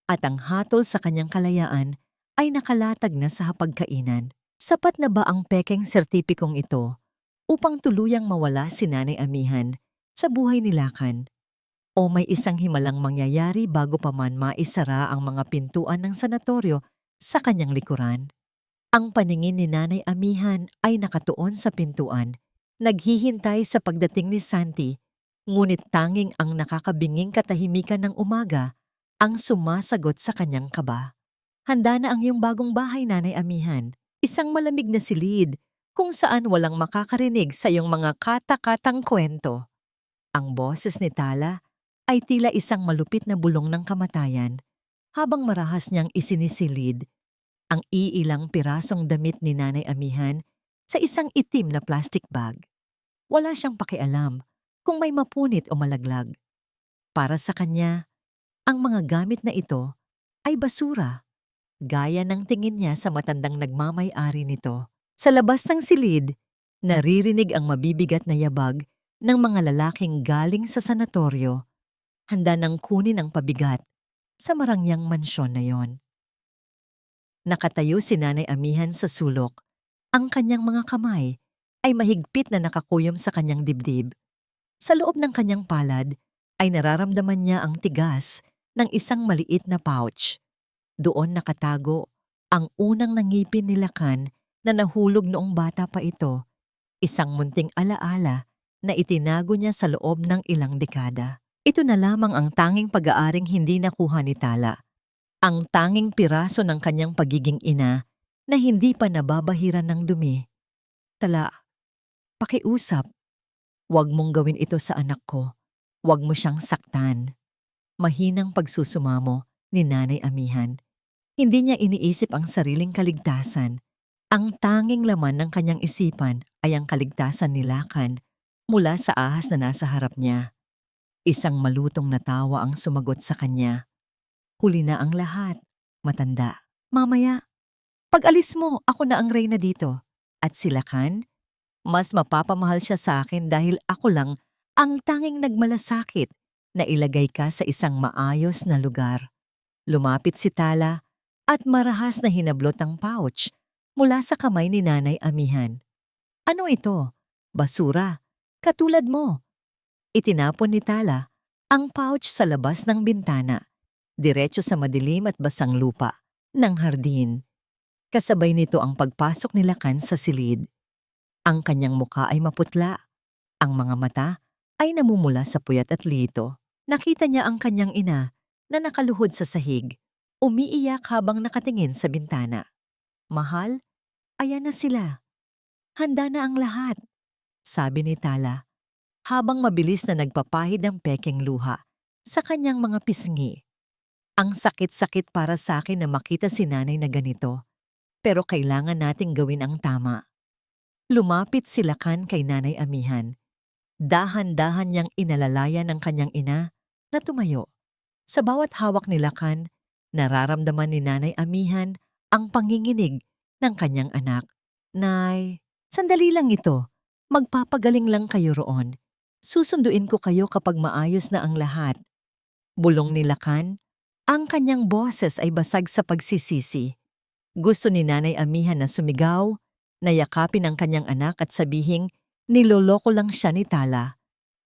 at ang hatol sa kanyang kalayaan ay nakalatag na sa hapagkainan. Sapat na ba ang pekeng sertipikong ito upang tuluyang mawala si Nanay Amihan sa buhay ni Lakan? O may isang himalang mangyayari bago pa man maisara ang mga pintuan ng sanatoryo sa kanyang likuran? Ang paningin ni Nanay Amihan ay nakatuon sa pintuan, naghihintay sa pagdating ni Santi, ngunit tanging ang nakakabinging katahimikan ng umaga ang sumasagot sa kanyang kaba. "Handa na ang iyong bagong bahay, Nanay Amihan. Isang malamig na silid kung saan walang makakarinig sa iyong mga kata-katang kwento." Ang boses ni Tala ay tila isang malupit na bulong ng kamatayan habang marahas niyang isinisilid ang iilang pirasong damit ni Nanay Amihan sa isang itim na plastic bag. Wala siyang pakialam kung may mapunit o malaglag. Para sa kanya, ang mga gamit na ito ay basura, gaya ng tingin niya sa matandang nagmamay-ari nito. Sa labas ng silid, naririnig ang mabibigat na yabag ng mga lalaking galing sa sanatoryo, handa nang kunin ang pabigat sa marangyang mansyon na yon. Nakatayo si Nanay Amihan sa sulok. Ang kanyang mga kamay ay mahigpit na nakakuyom sa kanyang dibdib. Sa loob ng kanyang palad ay nararamdaman niya ang tigas ng isang maliit na pouch. Doon nakatago ang unang nangipin ni Lakan na nahulog noong bata pa ito, isang munting alaala na itinago niya sa loob ng ilang dekada. Ito na lamang ang tanging pag-aaring hindi nakuha ni Tala. Ang tanging piraso ng kanyang pagiging ina na hindi pa nababahiran ng dumi. "Tala, pakiusap. Huwag mong gawin ito sa anak ko. Huwag mo siyang saktan." Mahinang pagsusumamo ni Nanay Amihan. Hindi niya iniisip ang sariling kaligtasan. Ang tanging laman ng kanyang isipan ay ang kaligtasan ni Lakan mula sa ahas na nasa harap niya. Isang malutong na tawa ang sumagot sa kanya. "Huli na ang lahat, matanda. Mamaya, pag-alis mo, ako na ang reyna dito. At si Lakan, mas mapapamahal siya sa akin dahil ako lang ang tanging nagmalasakit na ilagay ka sa isang maayos na lugar." Lumapit si Tala at marahas na hinablot ang pouch mula sa kamay ni Nanay Amihan. "Ano ito? Basura. Katulad mo." Itinapon ni Tala ang pouch sa labas ng bintana, diretso sa madilim at basang lupa ng hardin. Kasabay nito ang pagpasok ni Lakan sa silid. Ang kanyang muka ay maputla. Ang mga mata ay namumula sa puyat at lito. Nakita niya ang kanyang ina na nakaluhod sa sahig, umiiyak habang nakatingin sa bintana. "Mahal, ayan na sila. Handa na ang lahat," sabi ni Tala, habang mabilis na nagpapahid ang pekeng luha sa kanyang mga pisngi. "Ang sakit-sakit para sa akin na makita si nanay na ganito, pero kailangan nating gawin ang tama." Lumapit si Lakan kay Nanay Amihan. Dahan-dahan niyang inalalayan ng kanyang ina na tumayo. Sa bawat hawak ni Lakan, nararamdaman ni Nanay Amihan ang panginginig ng kanyang anak. "Nay, sandali lang ito. Magpapagaling lang kayo roon. Susunduin ko kayo kapag maayos na ang lahat." Bulong ni Lakan. Ang kanyang boses ay basag sa pagsisisi. Gusto ni Nanay Amihan na sumigaw, nayakapin ang kanyang anak at sabihing niloloko lang siya ni Tala.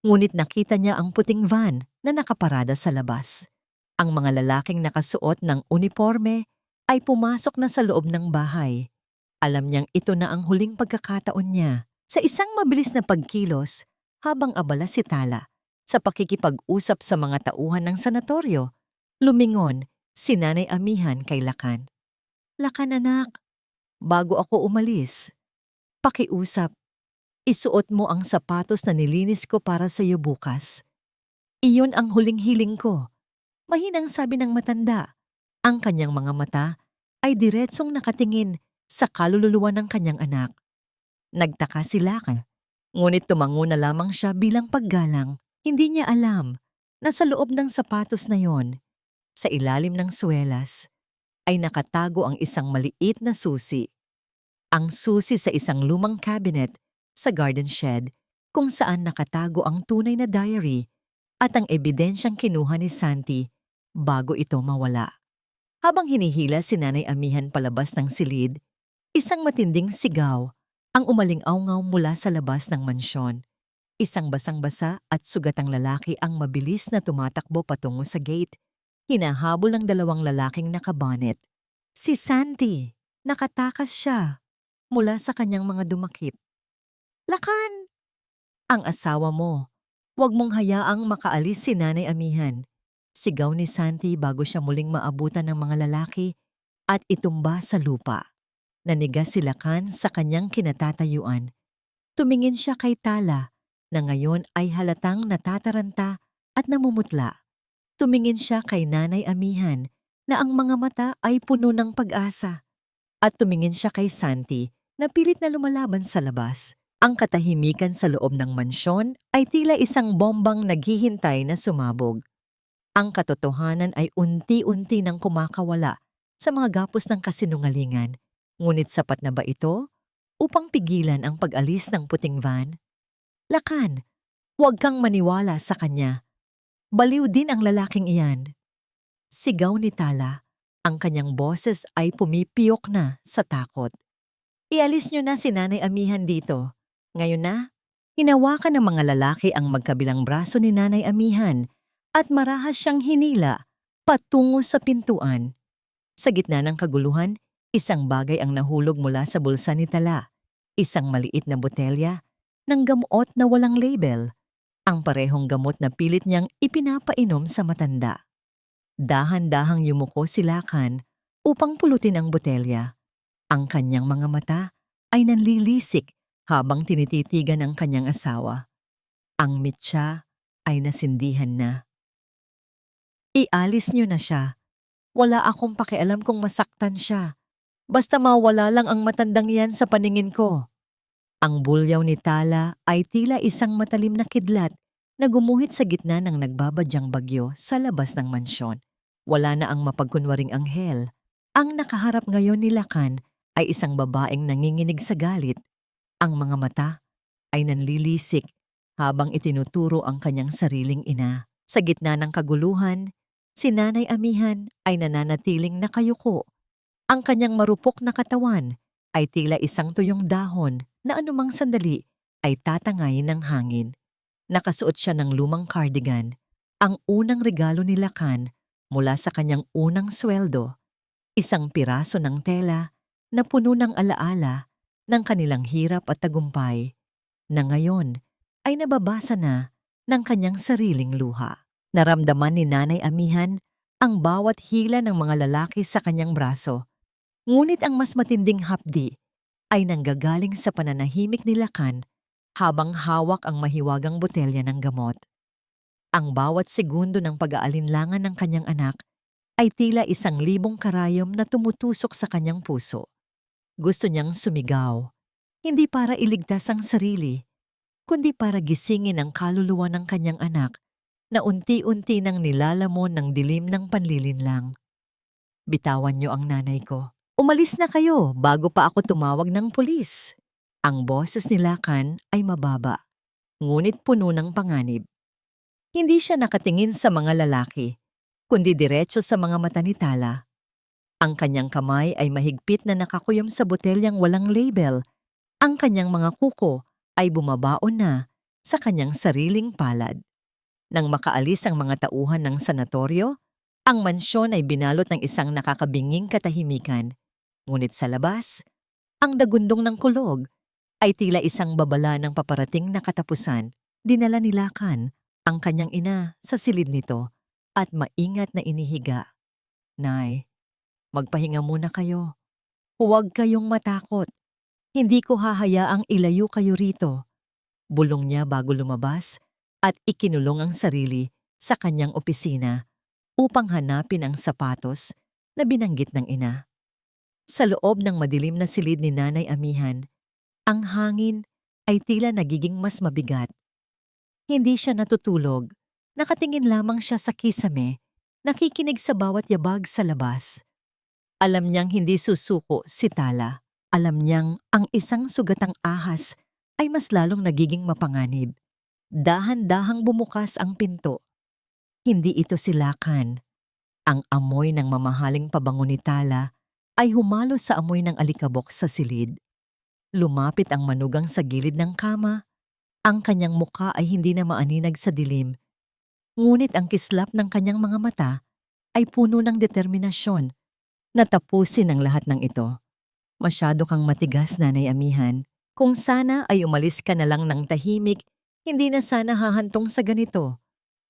Ngunit nakita niya ang puting van na nakaparada sa labas. Ang mga lalaking nakasuot ng uniforme ay pumasok na sa loob ng bahay. Alam niyang ito na ang huling pagkakataon niya. Sa isang mabilis na pagkilos, habang abala si Tala sa pakikipag-usap sa mga tauhan ng sanatoryo, lumingon si Nanay Amihan kay Lakan. "Lakan anak, bago ako umalis, Pakiusap, isuot mo ang sapatos na nilinis ko para sa iyo bukas. Iyon ang huling hiling ko. Mahinang sabi ng matanda. Ang kanyang mga mata ay diretsong nakatingin sa kaluluwa ng kanyang anak. Nagtaka si Laka, ngunit tumango na lamang siya bilang paggalang. Hindi niya alam na sa loob ng sapatos na yon, sa ilalim ng swelas, ay nakatago ang isang maliit na susi. Ang susi sa isang lumang cabinet sa garden shed kung saan nakatago ang tunay na diary at ang ebidensyang kinuha ni Santi bago ito mawala. Habang hinihila si Nanay Amihan palabas ng silid, isang matinding sigaw ang umaling-awngaw mula sa labas ng mansyon. Isang basang-basa at sugatang lalaki ang mabilis na tumatakbo patungo sa gate. Hinahabol ng dalawang lalaking nakabonet. Si Santi! Nakatakas siya mula sa kanyang mga dumakip. Lakan! Ang asawa mo. Huwag mong hayaang makaalis si Nanay Amihan. Sigaw ni Santi bago siya muling maabutan ng mga lalaki at itumba sa lupa. Nanigas si Lakan sa kanyang kinatatayuan. Tumingin siya kay Tala na ngayon ay halatang natataranta at namumutla. Tumingin siya kay Nanay Amihan na ang mga mata ay puno ng pag-asa. At tumingin siya kay Santi na pilit na lumalaban sa labas. Ang katahimikan sa loob ng mansyon ay tila isang bombang naghihintay na sumabog. Ang katotohanan ay unti-unti nang kumakawala sa mga gapos ng kasinungalingan. Ngunit sapat na ba ito upang pigilan ang pag-alis ng puting van? Lakan, huwag kang maniwala sa kanya. Baliw din ang lalaking iyan. Sigaw ni Tala. Ang kanyang boses ay pumipiyok na sa takot. Ialis niyo na si Nanay Amihan dito. Ngayon na, hinawakan ng mga lalaki ang magkabilang braso ni Nanay Amihan at marahas siyang hinila patungo sa pintuan. Sa gitna ng kaguluhan, isang bagay ang nahulog mula sa bulsa ni Tala. Isang maliit na botelya ng gamot na walang label. Ang parehong gamot na pilit niyang ipinapainom sa matanda. Dahan-dahang yumuko si Lakan upang pulutin ang botelya. Ang kanyang mga mata ay nanlilisik habang tinititigan ang kanyang asawa. Ang mitsa ay nasindihan na. Ialis niyo na siya. Wala akong pakialam kung masaktan siya. Basta mawala lang ang matandang yan sa paningin ko. Ang bulyaw ni Tala ay tila isang matalim na kidlat na gumuhit sa gitna ng nagbabadyang bagyo sa labas ng mansyon. Wala na ang mapagkunwaring anghel. Ang nakaharap ngayon ni Lakan ay isang babaeng nanginginig sa galit. Ang mga mata ay nanlilisik habang itinuturo ang kanyang sariling ina. Sa gitna ng kaguluhan, si Nanay Amihan ay nananatiling nakayuko. Ang kanyang marupok na katawan ay tila isang tuyong dahon na anumang sandali ay tatangay ng hangin. Nakasuot siya ng lumang cardigan, ang unang regalo ni Lakan mula sa kanyang unang sweldo, isang piraso ng tela na puno ng alaala ng kanilang hirap at tagumpay, na ngayon ay nababasa na ng kanyang sariling luha. Naramdaman ni Nanay Amihan ang bawat hila ng mga lalaki sa kanyang braso, ngunit ang mas matinding hapdi ay nanggagaling sa pananahimik ni Lakan habang hawak ang mahiwagang botelya ng gamot. Ang bawat segundo ng pag-aalinlangan ng kanyang anak ay tila 1,000 karayom na tumutusok sa kanyang puso. Gusto niyang sumigaw, hindi para iligtas ang sarili, kundi para gisingin ang kaluluwa ng kanyang anak na unti-unti nang nilalamon ng dilim ng panlilinlang. Bitawan niyo ang nanay ko. Umalis na kayo bago pa ako tumawag ng pulis. Ang boses ni Lakan ay mababa, ngunit puno ng panganib. Hindi siya nakatingin sa mga lalaki, kundi diretso sa mga mata ni Tala. Ang kanyang kamay ay mahigpit na nakakuyom sa botelyang walang label. Ang kanyang mga kuko ay bumabaon na sa kanyang sariling palad. Nang makaalis ang mga tauhan ng sanatoryo, ang mansyon ay binalot ng isang nakakabinging katahimikan. Ngunit sa labas, ang dagundong ng kulog ay tila isang babala ng paparating na katapusan. Dinala ni Lakan ang kanyang ina sa silid nito at maingat na inihiga. Nay, magpahinga muna kayo. Huwag kayong matakot. Hindi ko hahayaang ilayo kayo rito, bulong niya bago lumabas at ikinulong ang sarili sa kanyang opisina upang hanapin ang sapatos na binanggit ng ina. Sa loob ng madilim na silid ni Nanay Amihan, ang hangin ay tila nagiging mas mabigat. Hindi siya natutulog, nakatingin lamang siya sa kisame, nakikinig sa bawat yabag sa labas. Alam niyang hindi susuko si Tala. Alam niyang ang isang sugatang ahas ay mas lalong nagiging mapanganib. Dahan-dahang bumukas ang pinto. Hindi ito silakan. Ang amoy ng mamahaling pabango ni Tala ay humalo sa amoy ng alikabok sa silid. Lumapit ang manugang sa gilid ng kama. Ang kanyang muka ay hindi na maaninag sa dilim. Ngunit ang kislap ng kanyang mga mata ay puno ng determinasyon na tapusin ang lahat ng ito. Masyado kang matigas, Nanay Amihan. Kung sana ay umalis ka na lang ng tahimik, hindi na sana hahantong sa ganito.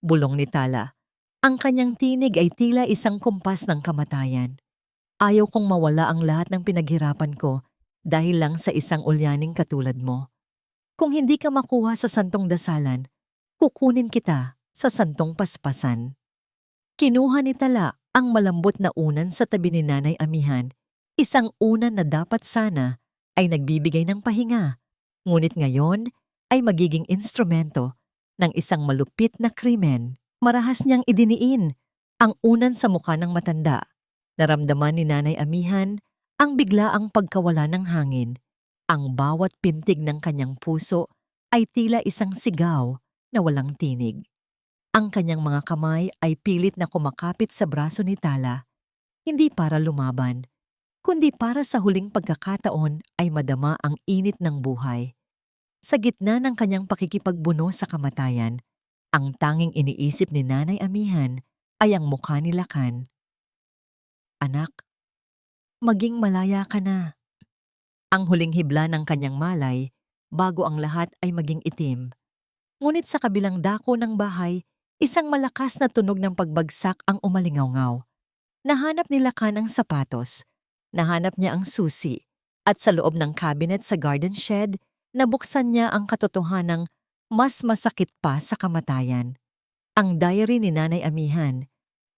Bulong ni Tala. Ang kanyang tinig ay tila isang kumpas ng kamatayan. Ayaw kong mawala ang lahat ng pinaghirapan ko dahil lang sa isang ulyaning katulad mo. Kung hindi ka makuha sa santong dasalan, kukunin kita sa santong paspasan. Kinuha ni Tala ang malambot na unan sa tabi ni Nanay Amihan, isang unan na dapat sana ay nagbibigay ng pahinga, ngunit ngayon ay magiging instrumento ng isang malupit na krimen. Marahas niyang idiniin ang unan sa mukha ng matanda. Naramdaman ni Nanay Amihan ang biglaang pagkawala ng hangin. Ang bawat pintig ng kanyang puso ay tila isang sigaw na walang tinig. Ang kanyang mga kamay ay pilit na kumakapit sa braso ni Tala, hindi para lumaban, kundi para sa huling pagkakataon ay madama ang init ng buhay. Sa gitna ng kanyang pakikipagbuno sa kamatayan, ang tanging iniisip ni Nanay Amihan ay ang mukha ni Lakan. Anak, maging malaya ka na. Ang huling hibla ng kanyang malay bago ang lahat ay maging itim. Ngunit sa kabilang dako ng bahay, isang malakas na tunog ng pagbagsak ang umalingaw-ngaw. Nahanap ni Lakan ang sapatos. Nahanap niya ang susi at sa loob ng cabinet sa garden shed, nabuksan niya ang katotohanang mas masakit pa sa kamatayan. Ang diary ni Nanay Amihan,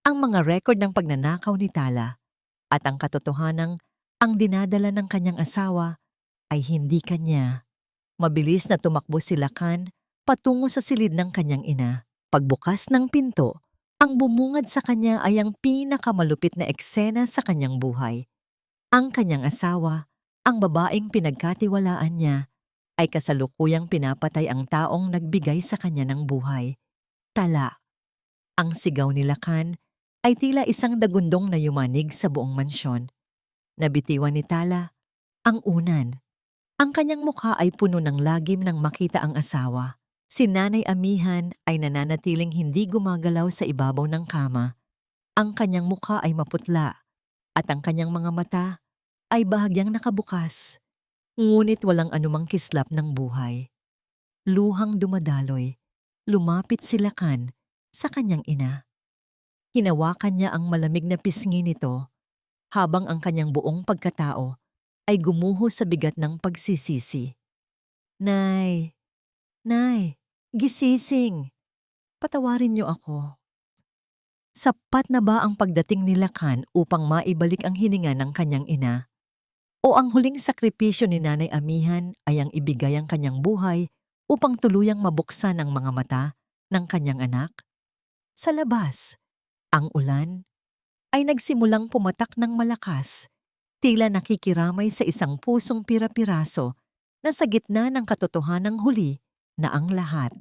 ang mga record ng pagnanakaw ni Tala, at ang katotohanang ang dinadala ng kanyang asawa ay hindi kanya. Mabilis na tumakbo si Lakan patungo sa silid ng kanyang ina. Pagbukas ng pinto, ang bumungad sa kanya ay ang pinakamalupit na eksena sa kanyang buhay. Ang kanyang asawa, ang babaeng pinagkatiwalaan niya, ay kasalukuyang pinapatay ang taong nagbigay sa kanya ng buhay. Tala. Ang sigaw ni Lakan ay tila isang dagundong na yumanig sa buong mansyon. Nabitiwan ni Tala ang unan. Ang kanyang mukha ay puno ng lagim nang makita ang asawa. Si Nanay Amihan ay nananatiling hindi gumagalaw sa ibabaw ng kama. Ang kanyang mukha ay maputla at ang kanyang mga mata ay bahagyang nakabukas, ngunit walang anumang kislap ng buhay. Luhang dumadaloy, lumapit si Lakan sa kanyang ina. Hinawakan niya ang malamig na pisngi nito habang ang kanyang buong pagkatao ay gumuho sa bigat ng pagsisisi. Nay, Nay, gisising. Patawarin niyo ako. Sapat na ba ang pagdating ni Lakan upang maibalik ang hininga ng kanyang ina? O ang huling sakripisyo ni Nanay Amihan ay ang ibigay ang kanyang buhay upang tuluyang mabuksan ang mga mata ng kanyang anak? Sa labas, ang ulan ay nagsimulang pumatak ng malakas, tila nakikiramay sa isang pusong pira-piraso na sa gitna ng katotohanang huli na ang lahat.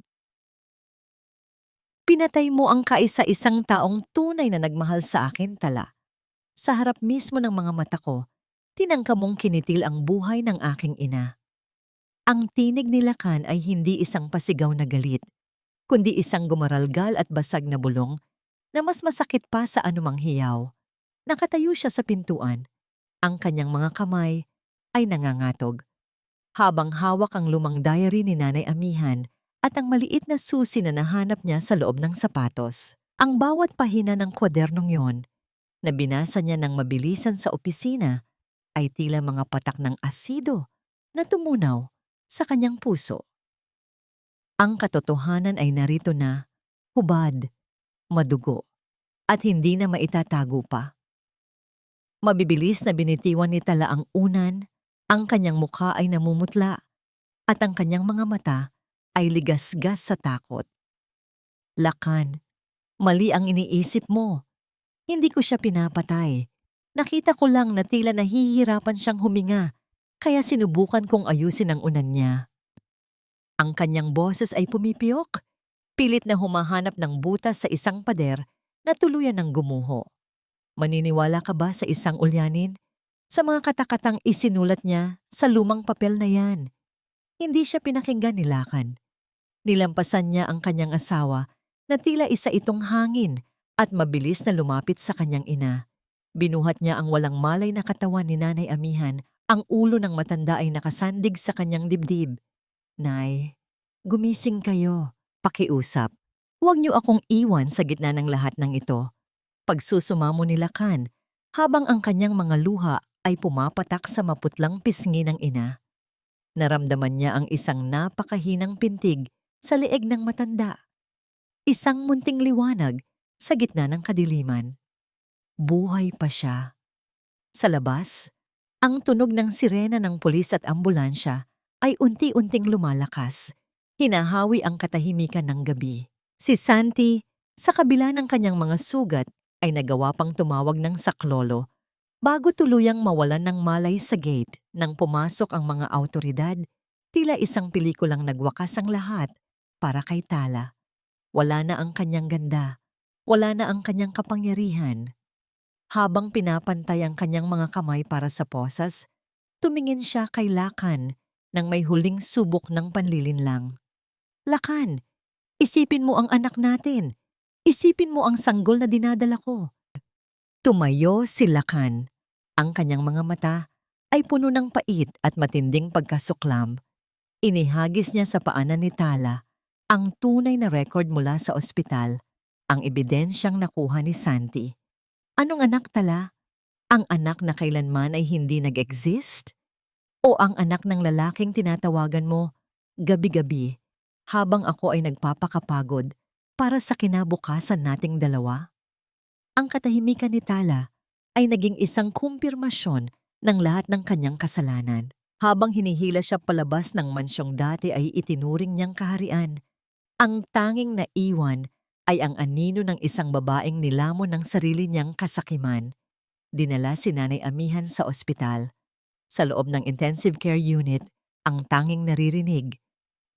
Pinatay mo ang kaisa-isang taong tunay na nagmahal sa akin, Tala. Sa harap mismo ng mga mata ko, tinangka mong kinitil ang buhay ng aking ina. Ang tinig ni Lakan ay hindi isang pasigaw na galit, kundi isang gumaralgal at basag na bulong na mas masakit pa sa anumang hiyaw. Nakatayo siya sa pintuan. Ang kanyang mga kamay ay nangangatog. Habang hawak ang lumang diary ni Nanay Amihan at ang maliit na susi na nahanap niya sa loob ng sapatos. Ang bawat pahina ng kwadernong yon na binasa niya ng mabilisan sa opisina ay tila mga patak ng asido na tumunaw sa kanyang puso. Ang katotohanan ay narito na, hubad, madugo, at hindi na maitatago pa. Mabibilis na binitiwan ni Tala ang unan, ang kanyang mukha ay namumutla, at ang kanyang mga mata ay ligasgas sa takot. Lakan, mali ang iniisip mo. Hindi ko siya pinapatay. Nakita ko lang na tila nahihirapan siyang huminga, kaya sinubukan kong ayusin ang unan niya. Ang kanyang boses ay pumipiyok, pilit na humahanap ng butas sa isang pader na tuluyan ng gumuho. Maniniwala ka ba sa isang ulyanin? Sa mga katakatang isinulat niya sa lumang papel na yan. Hindi siya pinakinggan ni Lakan. Nilampasan niya ang kanyang asawa na tila isa itong hangin at mabilis na lumapit sa kanyang ina. Binuhat niya ang walang malay na katawan ni Nanay Amihan. Ang ulo ng matanda ay nakasandig sa kanyang dibdib. Nay, gumising kayo. Pakiusap. Huwag niyo akong iwan sa gitna ng lahat ng ito. Pagsusumamo ni Lakan habang ang kanyang mga luha ay pumapatak sa maputlang pisngi ng ina. Naramdaman niya ang isang napakahinang pintig sa leeg ng matanda. Isang munting liwanag sa gitna ng kadiliman. Buhay pa siya. Sa labas, ang tunog ng sirena ng pulis at ambulansya ay unti-unting lumalakas. Hinahawi ang katahimikan ng gabi. Si Santi, sa kabila ng kanyang mga sugat, ay nagawa pang tumawag ng saklolo bago tuluyang mawalan ng malay sa gate. Nang pumasok ang mga awtoridad, tila isang pelikulang nagwakas ang lahat para kay Tala. Wala na ang kanyang ganda, wala na ang kanyang kapangyarihan. Habang pinapantay ang kanyang mga kamay para sa posas, tumingin siya kay Lakan nang may huling subok ng panlilinlang. Lakan, isipin mo ang anak natin. Isipin mo ang sanggol na dinadala ko. Tumayo si Lakan. Ang kanyang mga mata ay puno ng pait at matinding pagkasuklam. Inihagis niya sa paanan ni Tala ang tunay na record mula sa ospital, ang ebidensyang nakuha ni Santi. Anong anak, Tala? Ang anak na kailanman ay hindi nag-exist? O ang anak ng lalaking tinatawagan mo gabi-gabi habang ako ay nagpapakapagod para sa kinabukasan nating dalawa? Ang katahimikan ni Tala ay naging isang kumpirmasyon ng lahat ng kanyang kasalanan. Habang hinihila siya palabas ng mansyong dati ay itinuring niyang kaharian. Ang tanging naiwan ay ang anino ng isang babaeng nilamon ng sarili niyang kasakiman. Dinala si Nanay Amihan sa ospital. Sa loob ng intensive care unit, ang tanging naririnig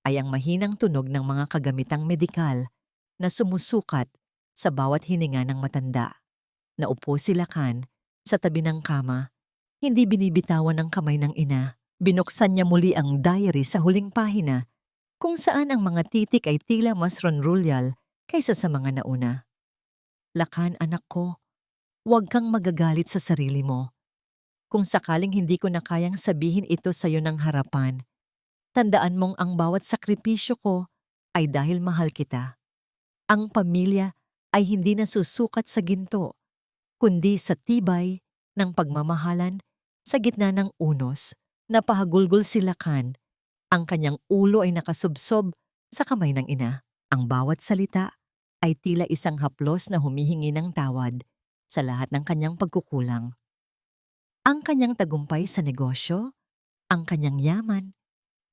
ay ang mahinang tunog ng mga kagamitang medikal na sumusukat sa bawat hininga ng matanda. Naupo si Lakan sa tabi ng kama, hindi binibitawan ng kamay ng ina. Binuksan niya muli ang diary sa huling pahina, kung saan ang mga titik ay tila mas ronrulyal kaysa sa mga nauna. Lakan, anak ko, huwag kang magagalit sa sarili mo. Kung sakaling hindi ko na kayang sabihin ito sa iyo ng harapan, tandaan mong ang bawat sakripisyo ko ay dahil mahal kita. Ang pamilya ay hindi nasusukat sa ginto, kundi sa tibay ng pagmamahalan sa gitna ng unos. Napahagulgol si Lakan. Ang kanyang ulo ay nakasubsob sa kamay ng ina. Ang bawat salita ay tila isang haplos na humihingi ng tawad sa lahat ng kanyang pagkukulang. Ang kanyang tagumpay sa negosyo, ang kanyang yaman,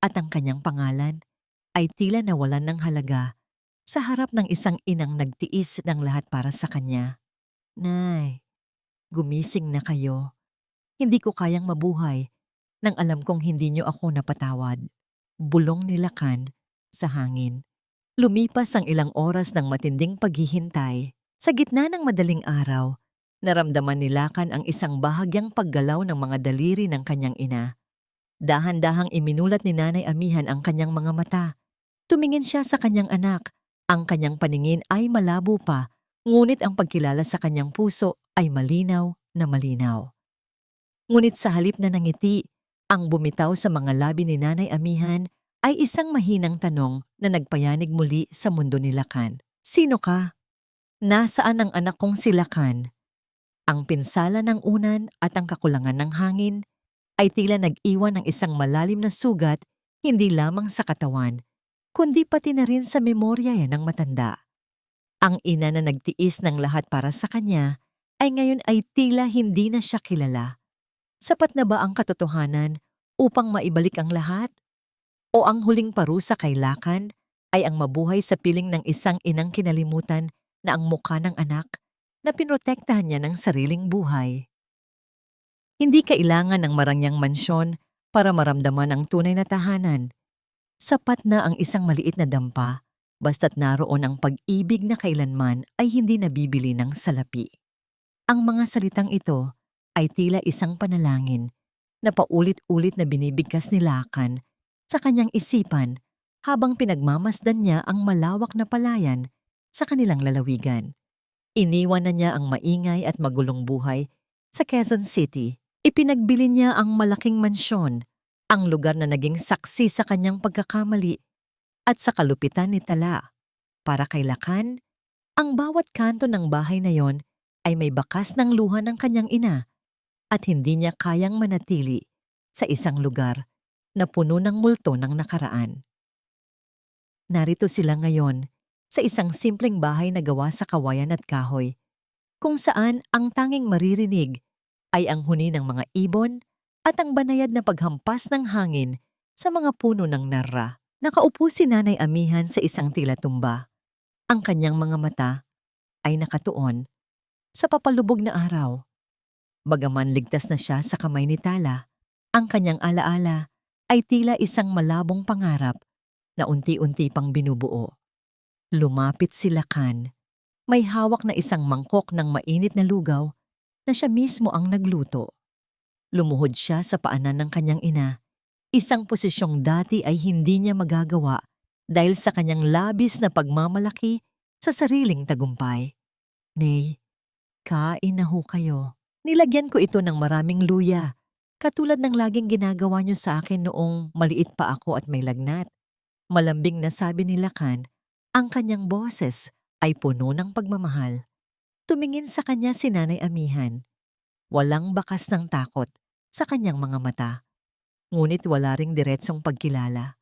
at ang kanyang pangalan ay tila nawalan ng halaga sa harap ng isang inang nagtiis ng lahat para sa kanya. Nay, gumising na kayo. Hindi ko kayang mabuhay nang alam kong hindi niyo ako napatawad. Bulong ni Lakan sa hangin. Lumipas ang ilang oras ng matinding paghihintay. Sa gitna ng madaling araw, naramdaman ni Lakan ang isang bahagyang paggalaw ng mga daliri ng kanyang ina. Dahan-dahang iminulat ni Nanay Amihan ang kanyang mga mata. Tumingin siya sa kanyang anak. Ang kanyang paningin ay malabo pa, ngunit ang pagkilala sa kanyang puso ay malinaw na malinaw. Ngunit sa halip na nangiti, ang bumitaw sa mga labi ni Nanay Amihan ay isang mahinang tanong na nagpayanig muli sa mundo ni Lakan. Sino ka? Nasaan ang anak kong si Lakan? Ang pinsala ng unan at ang kakulangan ng hangin ay tila nag-iwan ng isang malalim na sugat hindi lamang sa katawan, kundi pati na rin sa memorya ng matanda. Ang ina na nagtiis ng lahat para sa kanya ay ngayon ay tila hindi na siya kilala. Sapat na ba ang katotohanan upang maibalik ang lahat? O ang huling parusa kay Lakan ay ang mabuhay sa piling ng isang inang kinalimutan na ang mukha ng anak na pinrotektahan niya ng sariling buhay? Hindi kailangan ng marangyang mansyon para maramdaman ang tunay na tahanan. Sapat na ang isang maliit na dampa, basta't naroon ang pag-ibig na kailanman ay hindi nabibili ng salapi. Ang mga salitang ito ay tila isang panalangin na paulit-ulit na binibigkas ni Lakan sa kanyang isipan habang pinagmamasdan niya ang malawak na palayan sa kanilang lalawigan. Iniwan na niya ang maingay at magulong buhay sa Quezon City. Ipinagbili niya ang malaking mansyon, ang lugar na naging saksi sa kanyang pagkakamali at sa kalupitan ni Tala. Para kay Lakan, ang bawat kanto ng bahay na yon ay may bakas ng luha ng kanyang ina at hindi niya kayang manatili sa isang lugar na puno ng multo ng nakaraan. Narito sila ngayon sa isang simpleng bahay na gawa sa kawayan at kahoy, kung saan ang tanging maririnig ay ang huni ng mga ibon at ang banayad na paghampas ng hangin sa mga puno ng narra. Nakaupo si Nanay Amihan sa isang tila tumba. Ang kanyang mga mata ay nakatuon sa papalubog na araw. Bagaman ligtas na siya sa kamay ni Tala, ang kanyang alaala ay tila isang malabong pangarap na unti-unti pang binubuo. Lumapit si Lakan. May hawak na isang mangkok ng mainit na lugaw na siya mismo ang nagluto. Lumuhod siya sa paanan ng kanyang ina, isang posisyong dati ay hindi niya magagawa dahil sa kanyang labis na pagmamalaki sa sariling tagumpay. Nay, kain na ho kayo. Nilagyan ko ito ng maraming luya, katulad ng laging ginagawa niyo sa akin noong maliit pa ako at may lagnat. Malambing na sabi ni Lakan, ang kanyang boses ay puno ng pagmamahal. Tumingin sa kanya si Nanay Amihan. Walang bakas ng takot sa kanyang mga mata. Ngunit wala ring diretsong pagkilala.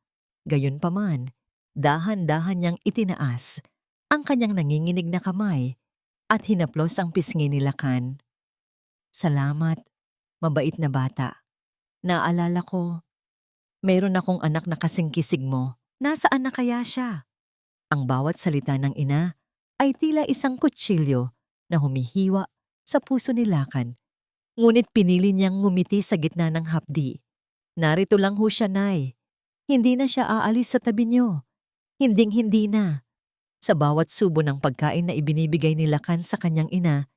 Gayunpaman, dahan-dahan niyang itinaas ang kanyang nanginginig na kamay at hinaplos ang pisngi ni Lakan. Salamat, mabait na bata. Naalala ko, mayroon akong anak na kasing kisig mo. Nasaan na kaya siya? Ang bawat salita ng ina ay tila isang kutsilyo na humihiwa sa puso ni Lakan. Ngunit pinili niyang ngumiti sa gitna ng hapdi. Narito lang ho siya, Nay. Hindi na siya aalis sa tabi niyo. Hinding-hindi na. Sa bawat subo ng pagkain na ibinibigay ni Lakan sa kanyang ina,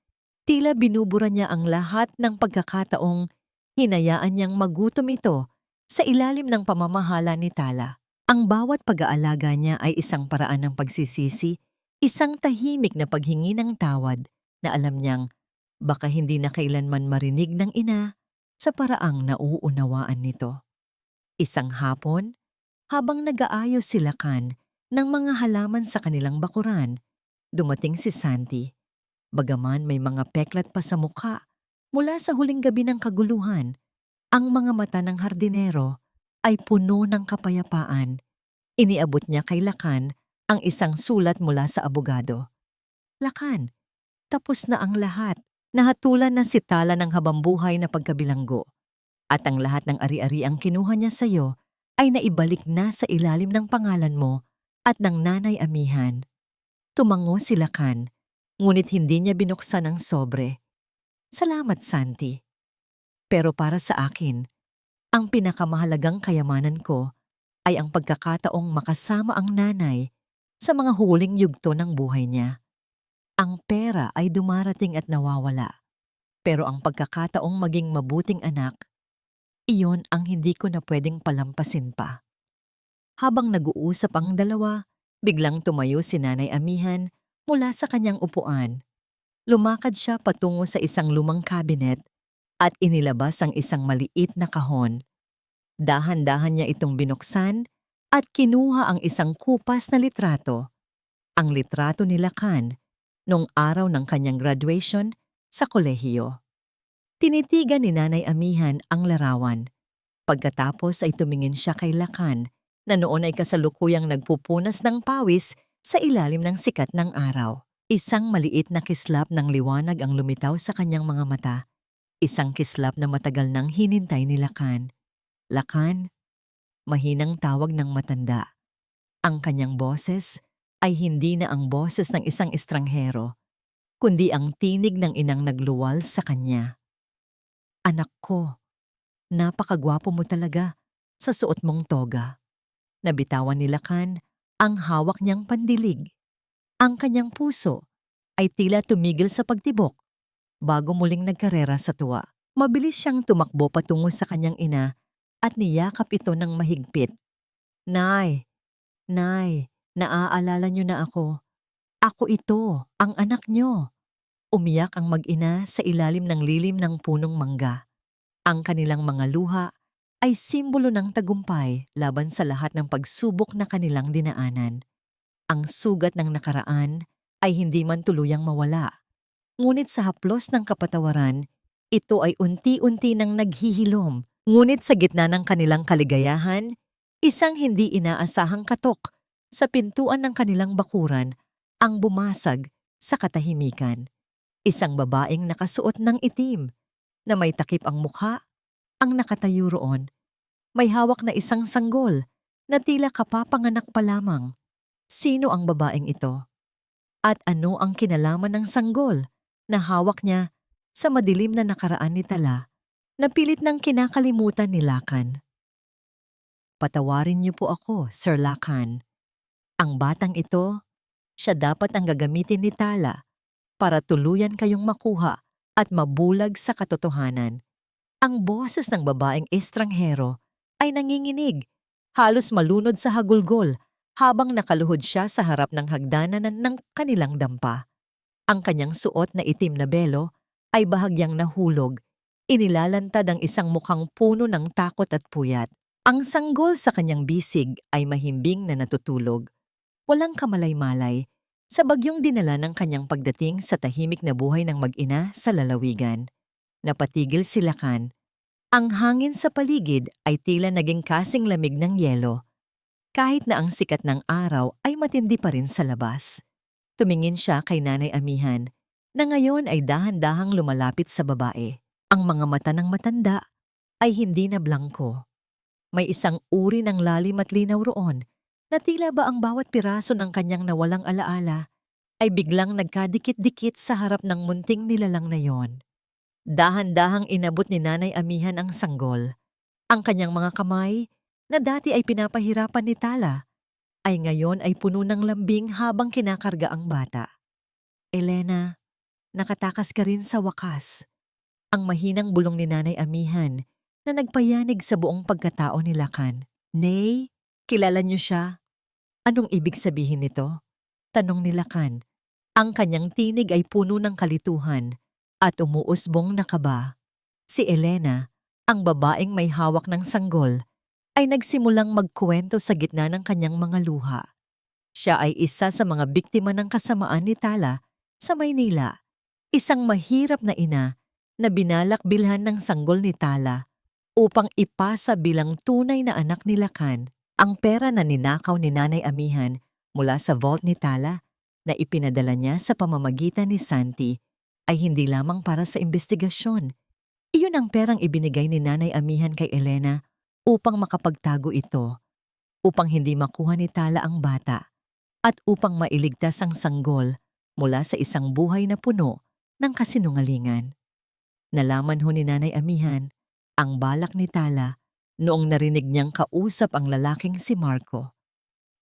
tila binubura niya ang lahat ng pagkakataong hinayaan niyang magutom ito sa ilalim ng pamamahala ni Tala. Ang bawat pag-aalaga niya ay isang paraan ng pagsisisi, isang tahimik na paghingi ng tawad na alam niyang baka hindi na kailanman marinig ng ina sa paraang nauunawaan nito. Isang hapon, habang nag-aayos si Lakan ng mga halaman sa kanilang bakuran, dumating si Santi. Bagaman may mga peklat pa sa mukha mula sa huling gabi ng kaguluhan, ang mga mata ng hardinero ay puno ng kapayapaan. Iniabot niya kay Lakan ang isang sulat mula sa abogado. Lakan, tapos na ang lahat. Nahatulan na si Tala ng habambuhay na pagkabilanggo. At ang lahat ng ari-ari ang kinuha niya sa iyo ay naibalik na sa ilalim ng pangalan mo at ng Nanay Amihan. Tumango si Lakan, ngunit hindi niya binuksan ang sobre. Salamat, Santi. Pero para sa akin, ang pinakamahalagang kayamanan ko ay ang pagkakataong makasama ang nanay sa mga huling yugto ng buhay niya. Ang pera ay dumarating at nawawala, pero ang pagkakataong maging mabuting anak, iyon ang hindi ko na pwedeng palampasin pa. Habang nag-uusap ang dalawa, biglang tumayo si Nanay Amihan mula sa kanyang upuan. Lumakad siya patungo sa isang lumang kabinet at inilabas ang isang maliit na kahon. Dahan-dahan niya itong binuksan at kinuha ang isang kupas na litrato. Ang litrato ni Lakan noong araw ng kanyang graduation sa kolehiyo. Tinitigan ni Nanay Amihan ang larawan. Pagkatapos ay tumingin siya kay Lakan na noon ay kasalukuyang nagpupunas ng pawis sa ilalim ng sikat ng araw. Isang maliit na kislap ng liwanag ang lumitaw sa kanyang mga mata. Isang kislap na matagal nang hinintay ni Lakan. Lakan, mahinang tawag ng matanda. Ang kanyang boses ay hindi na ang boses ng isang estranghero, kundi ang tinig ng inang nagluwal sa kanya. Anak ko, napakagwapo mo talaga sa suot mong toga. Nabitawan ni Lakan ang hawak niyang pandilig. Ang kanyang puso ay tila tumigil sa pagtibok bago muling nagkarera sa tuwa. Mabilis siyang tumakbo patungo sa kanyang ina at niyakap ito ng mahigpit. Nay, Nay, naaalala niyo na ako. Ako ito, ang anak niyo. Umiyak ang mag-ina sa ilalim ng lilim ng punong mangga. Ang kanilang mga luha ay simbolo ng tagumpay laban sa lahat ng pagsubok na kanilang dinaanan. Ang sugat ng nakaraan ay hindi man tuluyang mawala. Ngunit sa haplos ng kapatawaran, ito ay unti-unti nang naghihilom. Ngunit sa gitna ng kanilang kaligayahan, isang hindi inaasahang katok sa pintuan ng kanilang bakuran ang bumasag sa katahimikan. Isang babaeng nakasuot ng itim na may takip ang mukha ang nakatayo roon. May hawak na isang sanggol na tila kapapanganak pa lamang. Sino ang babaeng ito? At ano ang kinalaman ng sanggol na hawak niya sa madilim na nakaraan ni Tala na pilit ng kinakalimutan ni Lakan? Patawarin niyo po ako, Sir Lakan. Ang batang ito, siya dapat ang gagamitin ni Tala para tuluyan kayong makuha at mabulag sa katotohanan. Ang boses ng babaeng estranghero ay nanginginig, halos malunod sa hagulgol habang nakaluhod siya sa harap ng hagdanan ng kanilang dampa. Ang kanyang suot na itim na belo ay bahagyang nahulog. Inilalantad ang isang mukhang puno ng takot at puyat. Ang sanggol sa kanyang bisig ay mahimbing na natutulog. Walang kamalay-malay sa bagyong dinala ng kanyang pagdating sa tahimik na buhay ng mag-ina sa lalawigan. Napatigil si Lakan. Ang hangin sa paligid ay tila naging kasing lamig ng yelo. Kahit na ang sikat ng araw ay matindi pa rin sa labas. Tumingin siya kay Nanay Amihan na ngayon ay dahan-dahang lumalapit sa babae. Ang mga mata ng matanda ay hindi na blangko. May isang uri ng lalim at linaw roon na tila ba ang bawat piraso ng kanyang nawalang alaala ay biglang nagkadikit-dikit sa harap ng munting nilalang na yon. Dahan-dahang inabot ni Nanay Amihan ang sanggol. Ang kanyang mga kamay na dati ay pinapahirapan ni Tala ay ngayon ay puno ng lambing habang kinakarga ang bata. Elena, nakatakas ka rin sa wakas. Ang mahinang bulong ni Nanay Amihan na nagpayanig sa buong pagkatao ni Lakan. Nay, kilala niyo siya? Anong ibig sabihin nito? Tanong ni Lakan. Ang kanyang tinig ay puno ng kalituhan at umuusbong na kaba. Si Elena, ang babaeng may hawak ng sanggol, ay nagsimulang magkuwento sa gitna ng kanyang mga luha. Siya ay isa sa mga biktima ng kasamaan ni Tala sa Maynila, isang mahirap na ina na binalak bilhan ng sanggol ni Tala upang ipasa bilang tunay na anak ni Lakan ang pera na ninakaw ni Nanay Amihan mula sa vault ni Tala na ipinadala niya sa pamamagitan ni Santi ay hindi lamang para sa investigasyon. Iyon ang perang ibinigay ni Nanay Amihan kay Elena upang makapagtago ito, upang hindi makuha ni Tala ang bata, at upang mailigtas ang sanggol mula sa isang buhay na puno ng kasinungalingan. Nalaman ho ni Nanay Amihan ang balak ni Tala noong narinig niyang kausap ang lalaking si Marco.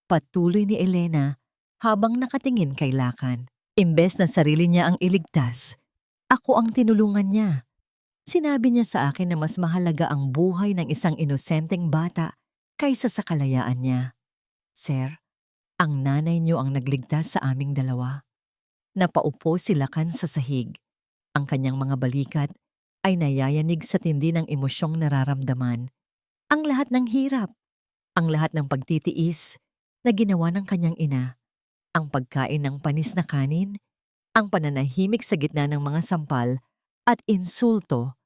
Patuloy ni Elena habang nakatingin kay Lakan. Imbes na sarili niya ang iligtas, ako ang tinulungan niya. Sinabi niya sa akin na mas mahalaga ang buhay ng isang inosenteng bata kaysa sa kalayaan niya. Sir, ang nanay niyo ang nagligtas sa aming dalawa. Napaupo si Lakan sa sahig. Ang kanyang mga balikat ay nayayanig sa tindi ng emosyong nararamdaman. Ang lahat ng hirap, ang lahat ng pagtitiis na ginawa ng kanyang ina, ang pagkain ng panis na kanin, ang pananahimik sa gitna ng mga sampal at insulto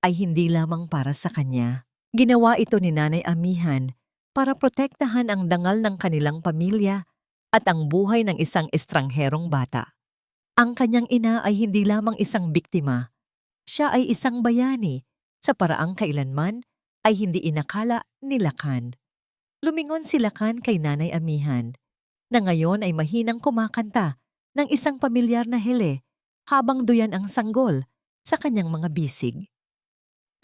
ay hindi lamang para sa kanya. Ginawa ito ni Nanay Amihan para protektahan ang dangal ng kanilang pamilya at ang buhay ng isang estrangherong bata. Ang kanyang ina ay hindi lamang isang biktima, siya ay isang bayani sa paraang kailanman ay hindi inakala ni Lakan. Lumingon si Lakan kay Nanay Amihan na ngayon ay mahinang kumakanta ng isang pamilyar na hele habang duyan ang sanggol sa kanyang mga bisig.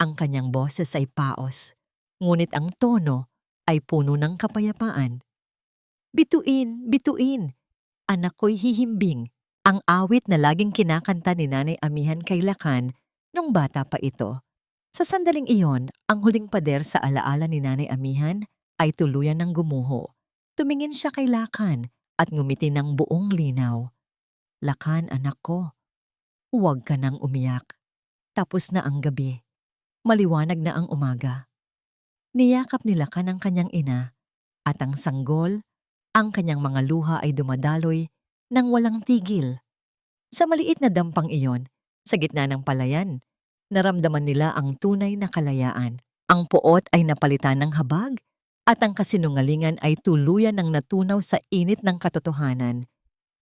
Ang kanyang boses ay paos, ngunit ang tono ay puno ng kapayapaan. Bituin, bituin, anak ko'y hihimbing, ang awit na laging kinakanta ni Nanay Amihan kay Lakan nung bata pa ito. Sa sandaling iyon, ang huling pader sa alaala ni Nanay Amihan ay tuluyan ng gumuho. Tumingin siya kay Lakan at ngumiti ng buong linaw. Lakan, anak ko, huwag ka nang umiyak. Tapos na ang gabi. Maliwanag na ang umaga. Niyakap ni Lakan ang kanyang ina at ang sanggol, ang kanyang mga luha ay dumadaloy nang walang tigil. Sa maliit na dampang iyon, sa gitna ng palayan, naramdaman nila ang tunay na kalayaan. Ang puot ay napalitan ng habag at ang kasinungalingan ay tuluyan ng natunaw sa init ng katotohanan.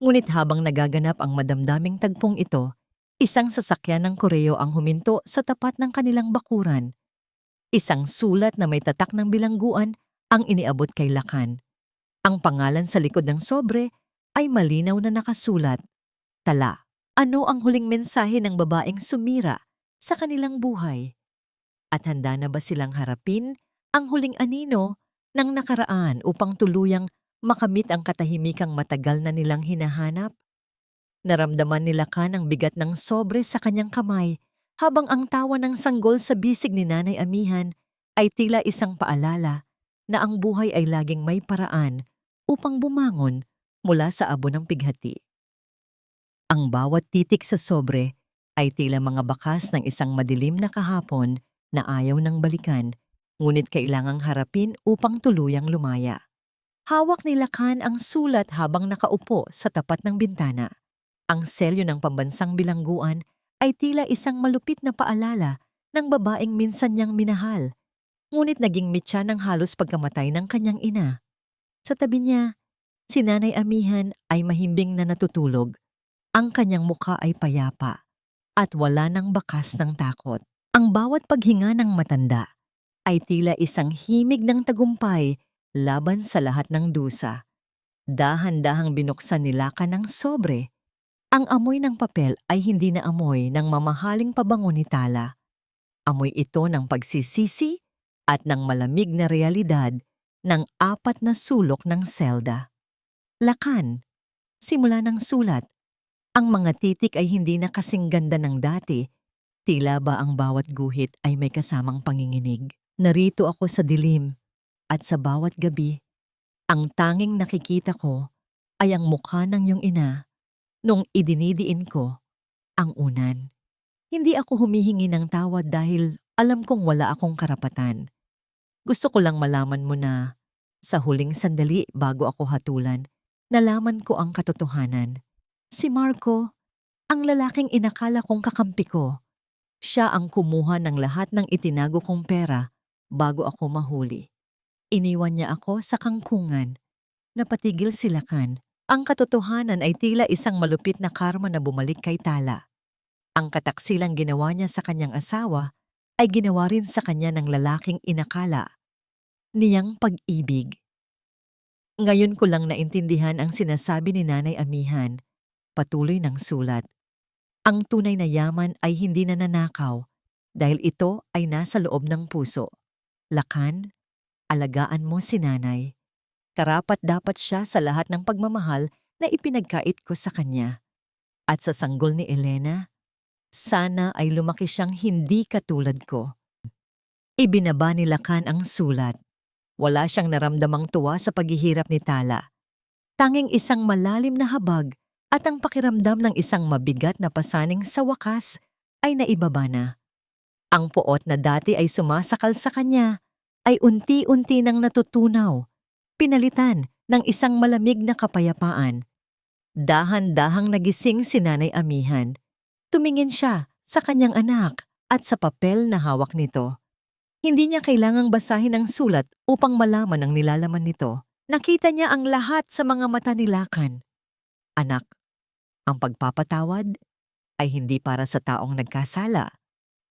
Ngunit habang nagaganap ang madamdaming tagpong ito, isang sasakyan ng Koreo ang huminto sa tapat ng kanilang bakuran. Isang sulat na may tatak ng bilangguan ang iniabot kay Lakan. Ang pangalan sa likod ng sobre ay malinaw na nakasulat. Tala, ano ang huling mensahe ng babaeng sumira sa kanilang buhay? At handa na ba silang harapin ang huling anino ng nakaraan upang tuluyang makamit ang katahimikang matagal na nilang hinahanap? Naramdaman ni Lakan ang bigat ng sobre sa kanyang kamay habang ang tawa ng sanggol sa bisig ni Nanay Amihan ay tila isang paalala na ang buhay ay laging may paraan upang bumangon mula sa abo ng pighati. Ang bawat titik sa sobre ay tila mga bakas ng isang madilim na kahapon na ayaw ng balikan, ngunit kailangang harapin upang tuluyang lumaya. Hawak ni Lakan ang sulat habang nakaupo sa tapat ng bintana. Ang selyo ng pambansang bilangguan ay tila isang malupit na paalala ng babaeng minsan niyang minahal, ngunit naging mitya ng halos pagkamatay ng kanyang ina. Sa tabi niya, si Nanay Amihan ay mahimbing na natutulog. Ang kanyang mukha ay payapa at wala ng bakas ng takot. Ang bawat paghinga ng matanda ay tila isang himig ng tagumpay laban sa lahat ng dusa. Dahan-dahang binuksan ni Lakan ng sobre. Ang amoy ng papel ay hindi na amoy ng mamahaling pabango ni Tala. Amoy ito ng pagsisisi at ng malamig na realidad ng 4 na sulok ng selda. Lakan, simula ng sulat. Ang mga titik ay hindi na kasing ganda ng dati. Tila ba ang bawat guhit ay may kasamang panginginig. Narito ako sa dilim at sa bawat gabi, ang tanging nakikita ko ay ang mukha ng iyong ina nung idinidiin ko ang unan. Hindi ako humihingi ng tawad dahil alam kong wala akong karapatan. Gusto ko lang malaman mo na sa huling sandali bago ako hatulan, nalaman ko ang katotohanan. Si Marco, ang lalaking inakala kong kakampi ko, siya ang kumuha ng lahat ng itinago kong pera bago ako mahuli. Iniwan niya ako sa kangkungan. Napatigil si Lakan. Ang katotohanan ay tila isang malupit na karma na bumalik kay Tala. Ang kataksilang ginawa niya sa kanyang asawa ay ginawa rin sa kanya ng lalaking inakala niyang pag-ibig. Ngayon ko lang naintindihan ang sinasabi ni Nanay Amihan. Patuloy ng sulat. Ang tunay na yaman ay hindi nananakaw dahil ito ay nasa loob ng puso. Lakan, alagaan mo si Nanay. Karapat-dapat siya sa lahat ng pagmamahal na ipinagkait ko sa kanya. At sa sanggol ni Elena, sana ay lumaki siyang hindi katulad ko. Ibinaba ni Lakan ang sulat. Wala siyang naramdamang tuwa sa paghihirap ni Tala. Tanging isang malalim na habag at ang pakiramdam ng isang mabigat na pasaning sa wakas ay naibaba na. Ang puot na dati ay sumasakal sa kanya ay unti-unti nang natutunaw, pinalitan ng isang malamig na kapayapaan. Dahan-dahang nagising si Nanay Amihan. Tumingin siya sa kanyang anak at sa papel na hawak nito. Hindi niya kailangang basahin ang sulat upang malaman ang nilalaman nito. Nakita niya ang lahat sa mga mata ni Lakan. Anak, ang pagpapatawad ay hindi para sa taong nagkasala,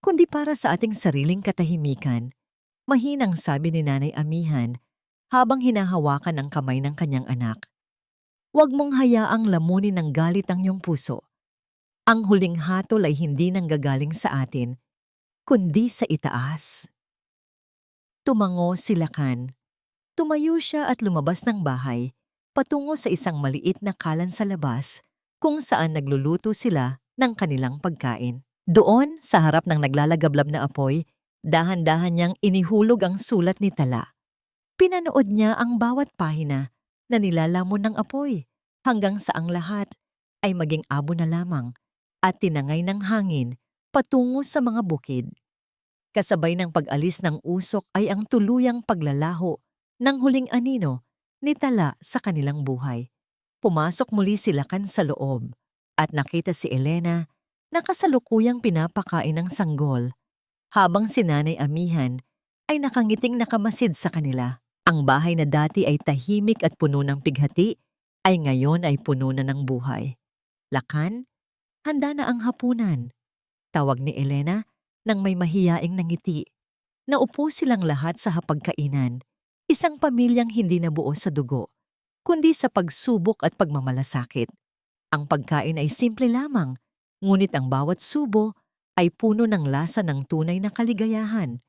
kundi para sa ating sariling katahimikan. Mahinang sabi ni Nanay Amihan habang hinahawakan ang kamay ng kanyang anak. Huwag mong hayaang lamunin ng galit ang iyong puso. Ang huling hatol ay hindi nanggagaling sa atin, kundi sa itaas. Tumango si Lakan. Tumayo siya at lumabas ng bahay, patungo sa isang maliit na kalan sa labas, kung saan nagluluto sila ng kanilang pagkain. Doon, sa harap ng naglalagablab na apoy, dahan-dahan niyang inihulog ang sulat ni Tala. Pinanood niya ang bawat pahina na nilalamon ng apoy, hanggang sa ang lahat ay maging abo na lamang at tinangay ng hangin patungo sa mga bukid. Kasabay ng pag-alis ng usok ay ang tuluyang paglalaho ng huling anino ni Tala sa kanilang buhay. Pumasok muli si Lakan sa loob at nakita si Elena na kasalukuyang pinapakain ng sanggol, habang si Nanay Amihan ay nakangiting nakamasid sa kanila. Ang bahay na dati ay tahimik at puno ng pighati ay ngayon ay puno na ng buhay. Lakan, handa na ang hapunan. Tawag ni Elena nang may mahiyaing nangiti. Naupo silang lahat sa hapagkainan, isang pamilyang hindi nabuo sa dugo, kundi sa pagsubok at pagmamalasakit. Ang pagkain ay simple lamang, ngunit ang bawat subo ay puno ng lasa ng tunay na kaligayahan.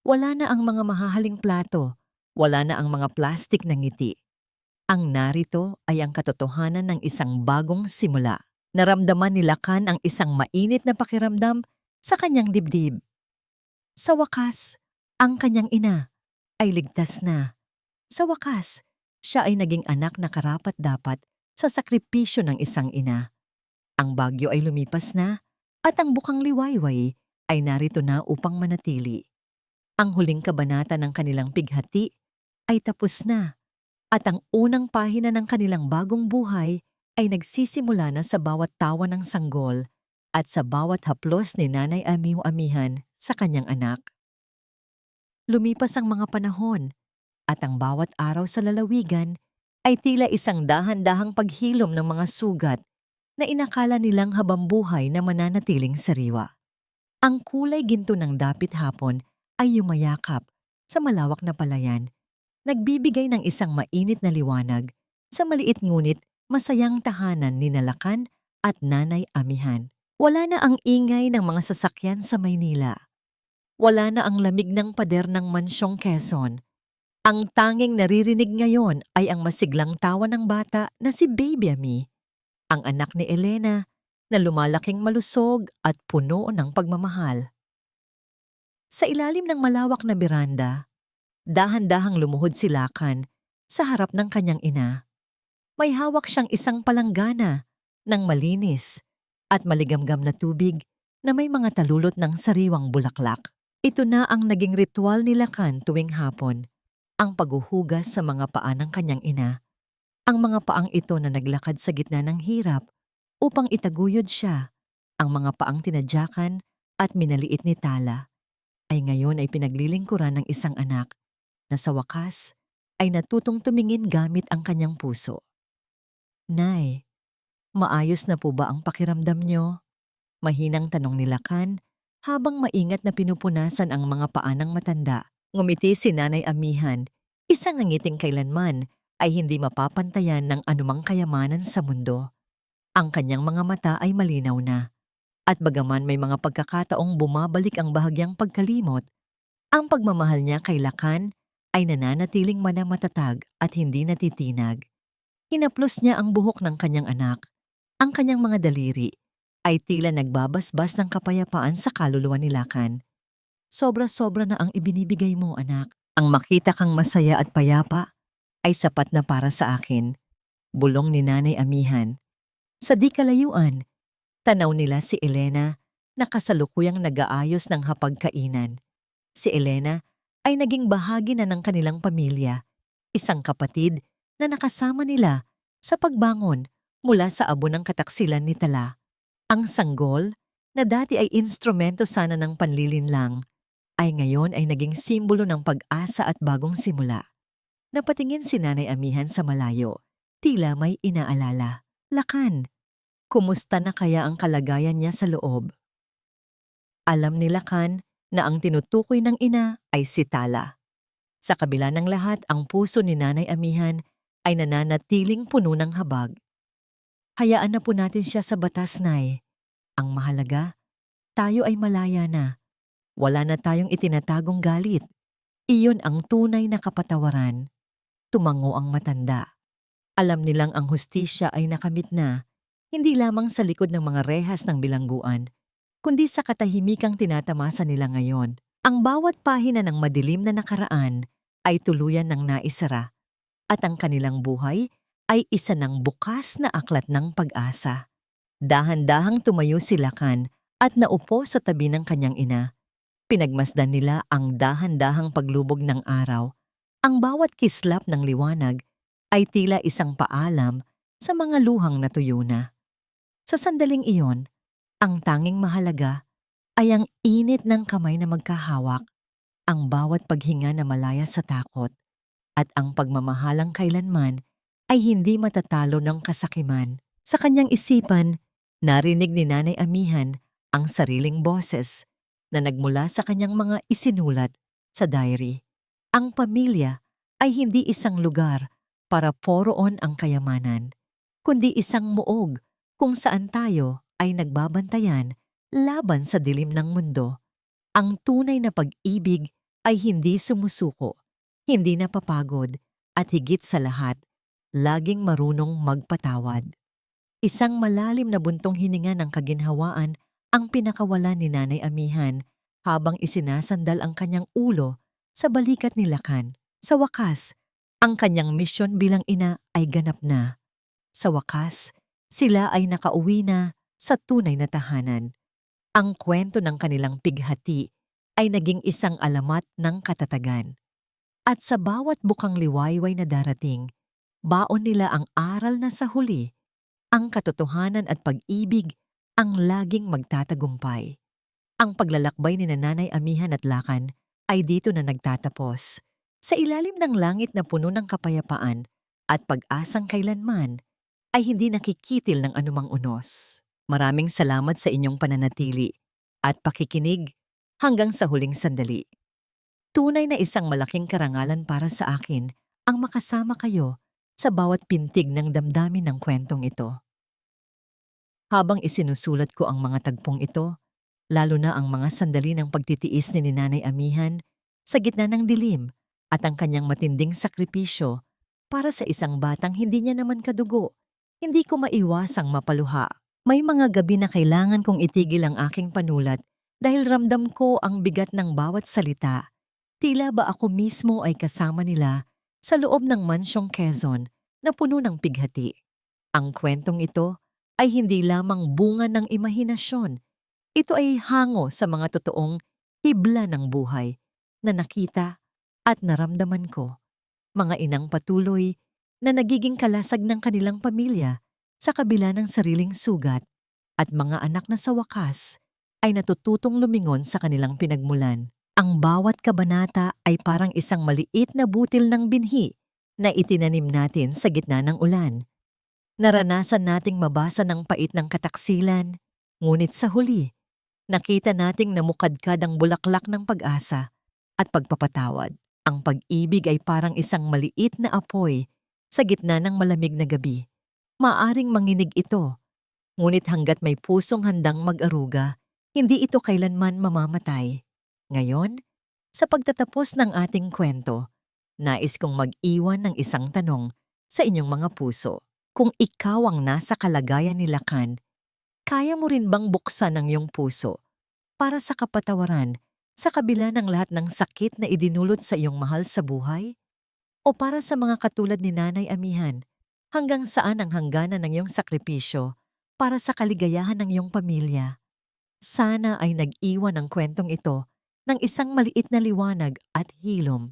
Wala na ang mga mahahaling plato, wala na ang mga plastik na ngiti. Ang narito ay ang katotohanan ng isang bagong simula. Naramdaman ni Lakan ang isang mainit na pakiramdam sa kanyang dibdib. Sa wakas, ang kanyang ina ay ligtas na. Sa wakas, siya ay naging anak na karapat-dapat sa sakripisyo ng isang ina. Ang bagyo ay lumipas na at ang bukang liwayway ay narito na upang manatili. Ang huling kabanata ng kanilang pighati ay tapos na at ang unang pahina ng kanilang bagong buhay ay nagsisimula na sa bawat tawa ng sanggol at sa bawat haplos ni Nanay Amihan sa kanyang anak. Lumipas ang mga panahon at ang bawat araw sa lalawigan ay tila isang dahan-dahang paghilom ng mga sugat na inakala nilang habambuhay na mananatiling sariwa. Ang kulay ginto ng dapit hapon ay yumayakap sa malawak na palayan, nagbibigay ng isang mainit na liwanag sa maliit ngunit masayang tahanan ni Lakan at Nanay Amihan. Wala na ang ingay ng mga sasakyan sa Maynila. Wala na ang lamig ng pader ng mansyong Quezon. Ang tanging naririnig ngayon ay ang masiglang tawa ng bata na si Baby Ami, ang anak ni Elena na lumalaking malusog at puno ng pagmamahal. Sa ilalim ng malawak na beranda, dahan-dahang lumuhod si Lakan sa harap ng kanyang ina. May hawak siyang isang palanggana ng malinis at maligamgam na tubig na may mga talulot ng sariwang bulaklak. Ito na ang naging ritual ni Lakan tuwing hapon, ang paghuhugas sa mga paa ng kanyang ina. Ang mga paang ito na naglakad sa gitna ng hirap upang itaguyod siya, ang mga paang tinadyakan at minaliit ni Tala, ay ngayon ay pinaglilingkuran ng isang anak na sa wakas ay natutong tumingin gamit ang kanyang puso. Nay, maayos na po ba ang pakiramdam niyo? Mahinang tanong ni Lakan habang maingat na pinupunasan ang mga paa ng matanda. Ngumiti si Nanay Amihan, isang nangiting kailanman ay hindi mapapantayan ng anumang kayamanan sa mundo. Ang kanyang mga mata ay malinaw na. At bagaman may mga pagkakataong bumabalik ang bahagyang pagkalimot, ang pagmamahal niya kay Lakan ay nananatiling manamatatag at hindi natitinag. Hinaplos niya ang buhok ng kanyang anak. Ang kanyang mga daliri ay tila nagbabasbas ng kapayapaan sa kaluluwa ni Lakan. Sobra-sobra na ang ibinibigay mo, anak. Ang makita kang masaya at payapa ay sapat na para sa akin, bulong ni Nanay Amihan. Sa di kalayuan, tanaw nila si Elena na kasalukuyang nag-aayos ng hapagkainan. Si Elena ay naging bahagi na ng kanilang pamilya, isang kapatid na nakasama nila sa pagbangon mula sa abo ng kataksilan ni Tala. Ang sanggol, na dati ay instrumento sana ng panlilinlang, ay ngayon ay naging simbolo ng pag-asa at bagong simula. Napatingin si Nanay Amihan sa malayo, tila may inaalala. Lakan, kumusta na kaya ang kalagayan niya sa loob? Alam ni Lakan na ang tinutukoy ng ina ay si Tala. Sa kabila ng lahat, ang puso ni Nanay Amihan ay nananatiling puno ng habag. Hayaan na po natin siya sa batas, Nay. Ang mahalaga, tayo ay malaya na. Wala na tayong itinatagong galit. Iyon ang tunay na kapatawaran. Tumango ang matanda. Alam nilang ang hustisya ay nakamit na, hindi lamang sa likod ng mga rehas ng bilangguan, kundi sa katahimikang tinatamasa nila ngayon. Ang bawat pahina ng madilim na nakaraan ay tuluyan ng naisara, at ang kanilang buhay ay isa ng bukas na aklat ng pag-asa. Dahan-dahang tumayo si Lakan at naupo sa tabi ng kanyang ina. Pinagmasdan nila ang dahan-dahang paglubog ng araw. Ang bawat kislap ng liwanag ay tila isang paalam sa mga luhang natuyo na. Sa sandaling iyon, ang tanging mahalaga ay ang init ng kamay na magkahawak, ang bawat paghinga na malaya sa takot, at ang pagmamahalang kailanman ay hindi matatalo ng kasakiman. Sa kanyang isipan, narinig ni Nanay Amihan ang sariling boses na nagmula sa kanyang mga isinulat sa diary. Ang pamilya ay hindi isang lugar para poroon ang kayamanan, kundi isang muog kung saan tayo ay nagbabantayan laban sa dilim ng mundo. Ang tunay na pag-ibig ay hindi sumusuko, hindi napapagod, at higit sa lahat, laging marunong magpatawad. Isang malalim na buntong hininga ng kaginhawaan ang pinakawalan ni Nanay Amihan habang isinasandal ang kanyang ulo sa balikat ni Lakan. Sa wakas, ang kanyang misyon bilang ina ay ganap na. Sa wakas, sila ay nakauwi na sa tunay na tahanan. Ang kwento ng kanilang pighati ay naging isang alamat ng katatagan. At sa bawat bukang liwayway na darating, baon nila ang aral na sa huli, ang katotohanan at pag-ibig ang laging magtatagumpay. Ang paglalakbay ni Nanay Amihan at Lakan ay dito na nagtatapos. Sa ilalim ng langit na puno ng kapayapaan at pag-asang kailanman ay hindi nakikitil ng anumang unos. Maraming salamat sa inyong pananatili at pakikinig hanggang sa huling sandali. Tunay na isang malaking karangalan para sa akin ang makasama kayo sa bawat pintig ng damdamin ng kwentong ito. Habang isinusulat ko ang mga tagpong ito, lalo na ang mga sandali ng pagtitiis ni Nanay Amihan sa gitna ng dilim at ang kanyang matinding sakripisyo para sa isang batang hindi niya naman kadugo, hindi ko maiwasang mapaluha. May mga gabi na kailangan kong itigil ang aking panulat dahil ramdam ko ang bigat ng bawat salita. Tila ba ako mismo ay kasama nila sa loob ng mansyong Quezon na puno ng pighati. Ang kwentong ito ay hindi lamang bunga ng imahinasyon. Ito ay hango sa mga totoong hibla ng buhay na nakita at naramdaman ko. Mga inang patuloy na nagiging kalasag ng kanilang pamilya sa kabila ng sariling sugat at mga anak na sa wakas ay natututong lumingon sa kanilang pinagmulan. Ang bawat kabanata ay parang isang maliit na butil ng binhi na itinanim natin sa gitna ng ulan. Naranasan nating mabasa ng pait ng kataksilan, ngunit sa huli, nakita nating namukadkad ang bulaklak ng pag-asa at pagpapatawad. Ang pag-ibig ay parang isang maliit na apoy sa gitna ng malamig na gabi. Maaring manginig ito, ngunit hanggat may pusong handang mag-aruga, hindi ito kailanman mamamatay. Ngayon, sa pagtatapos ng ating kwento, nais kong mag-iwan ng isang tanong sa inyong mga puso. Kung ikaw ang nasa kalagayan ni Lakan, kaya mo rin bang buksan ang iyong puso para sa kapatawaran sa kabila ng lahat ng sakit na idinulot sa iyong mahal sa buhay? O para sa mga katulad ni Nanay Amihan, hanggang saan ang hangganan ng iyong sakripisyo para sa kaligayahan ng iyong pamilya? Sana ay nag-iwan ang kwentong ito ng isang maliit na liwanag at hilom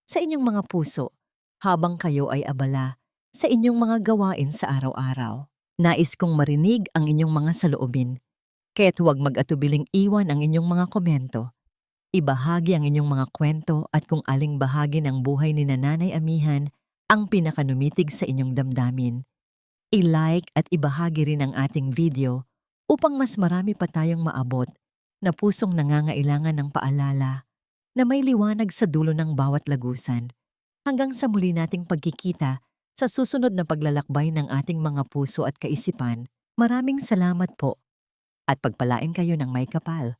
sa inyong mga puso habang kayo ay abala sa inyong mga gawain sa araw-araw. Nais kong marinig ang inyong mga saloobin, kaya't huwag mag-atubiling iwan ang inyong mga komento. Ibahagi ang inyong mga kwento at kung aling bahagi ng buhay ni Nanay Amihan ang pinakanumitig sa inyong damdamin. I-like at ibahagi rin ang ating video upang mas marami pa tayong maabot na pusong nangangailangan ng paalala na may liwanag sa dulo ng bawat lagusan. Hanggang sa muli nating pagkikita sa susunod na paglalakbay ng ating mga puso at kaisipan, maraming salamat po at pagpalain kayo ng may kapal.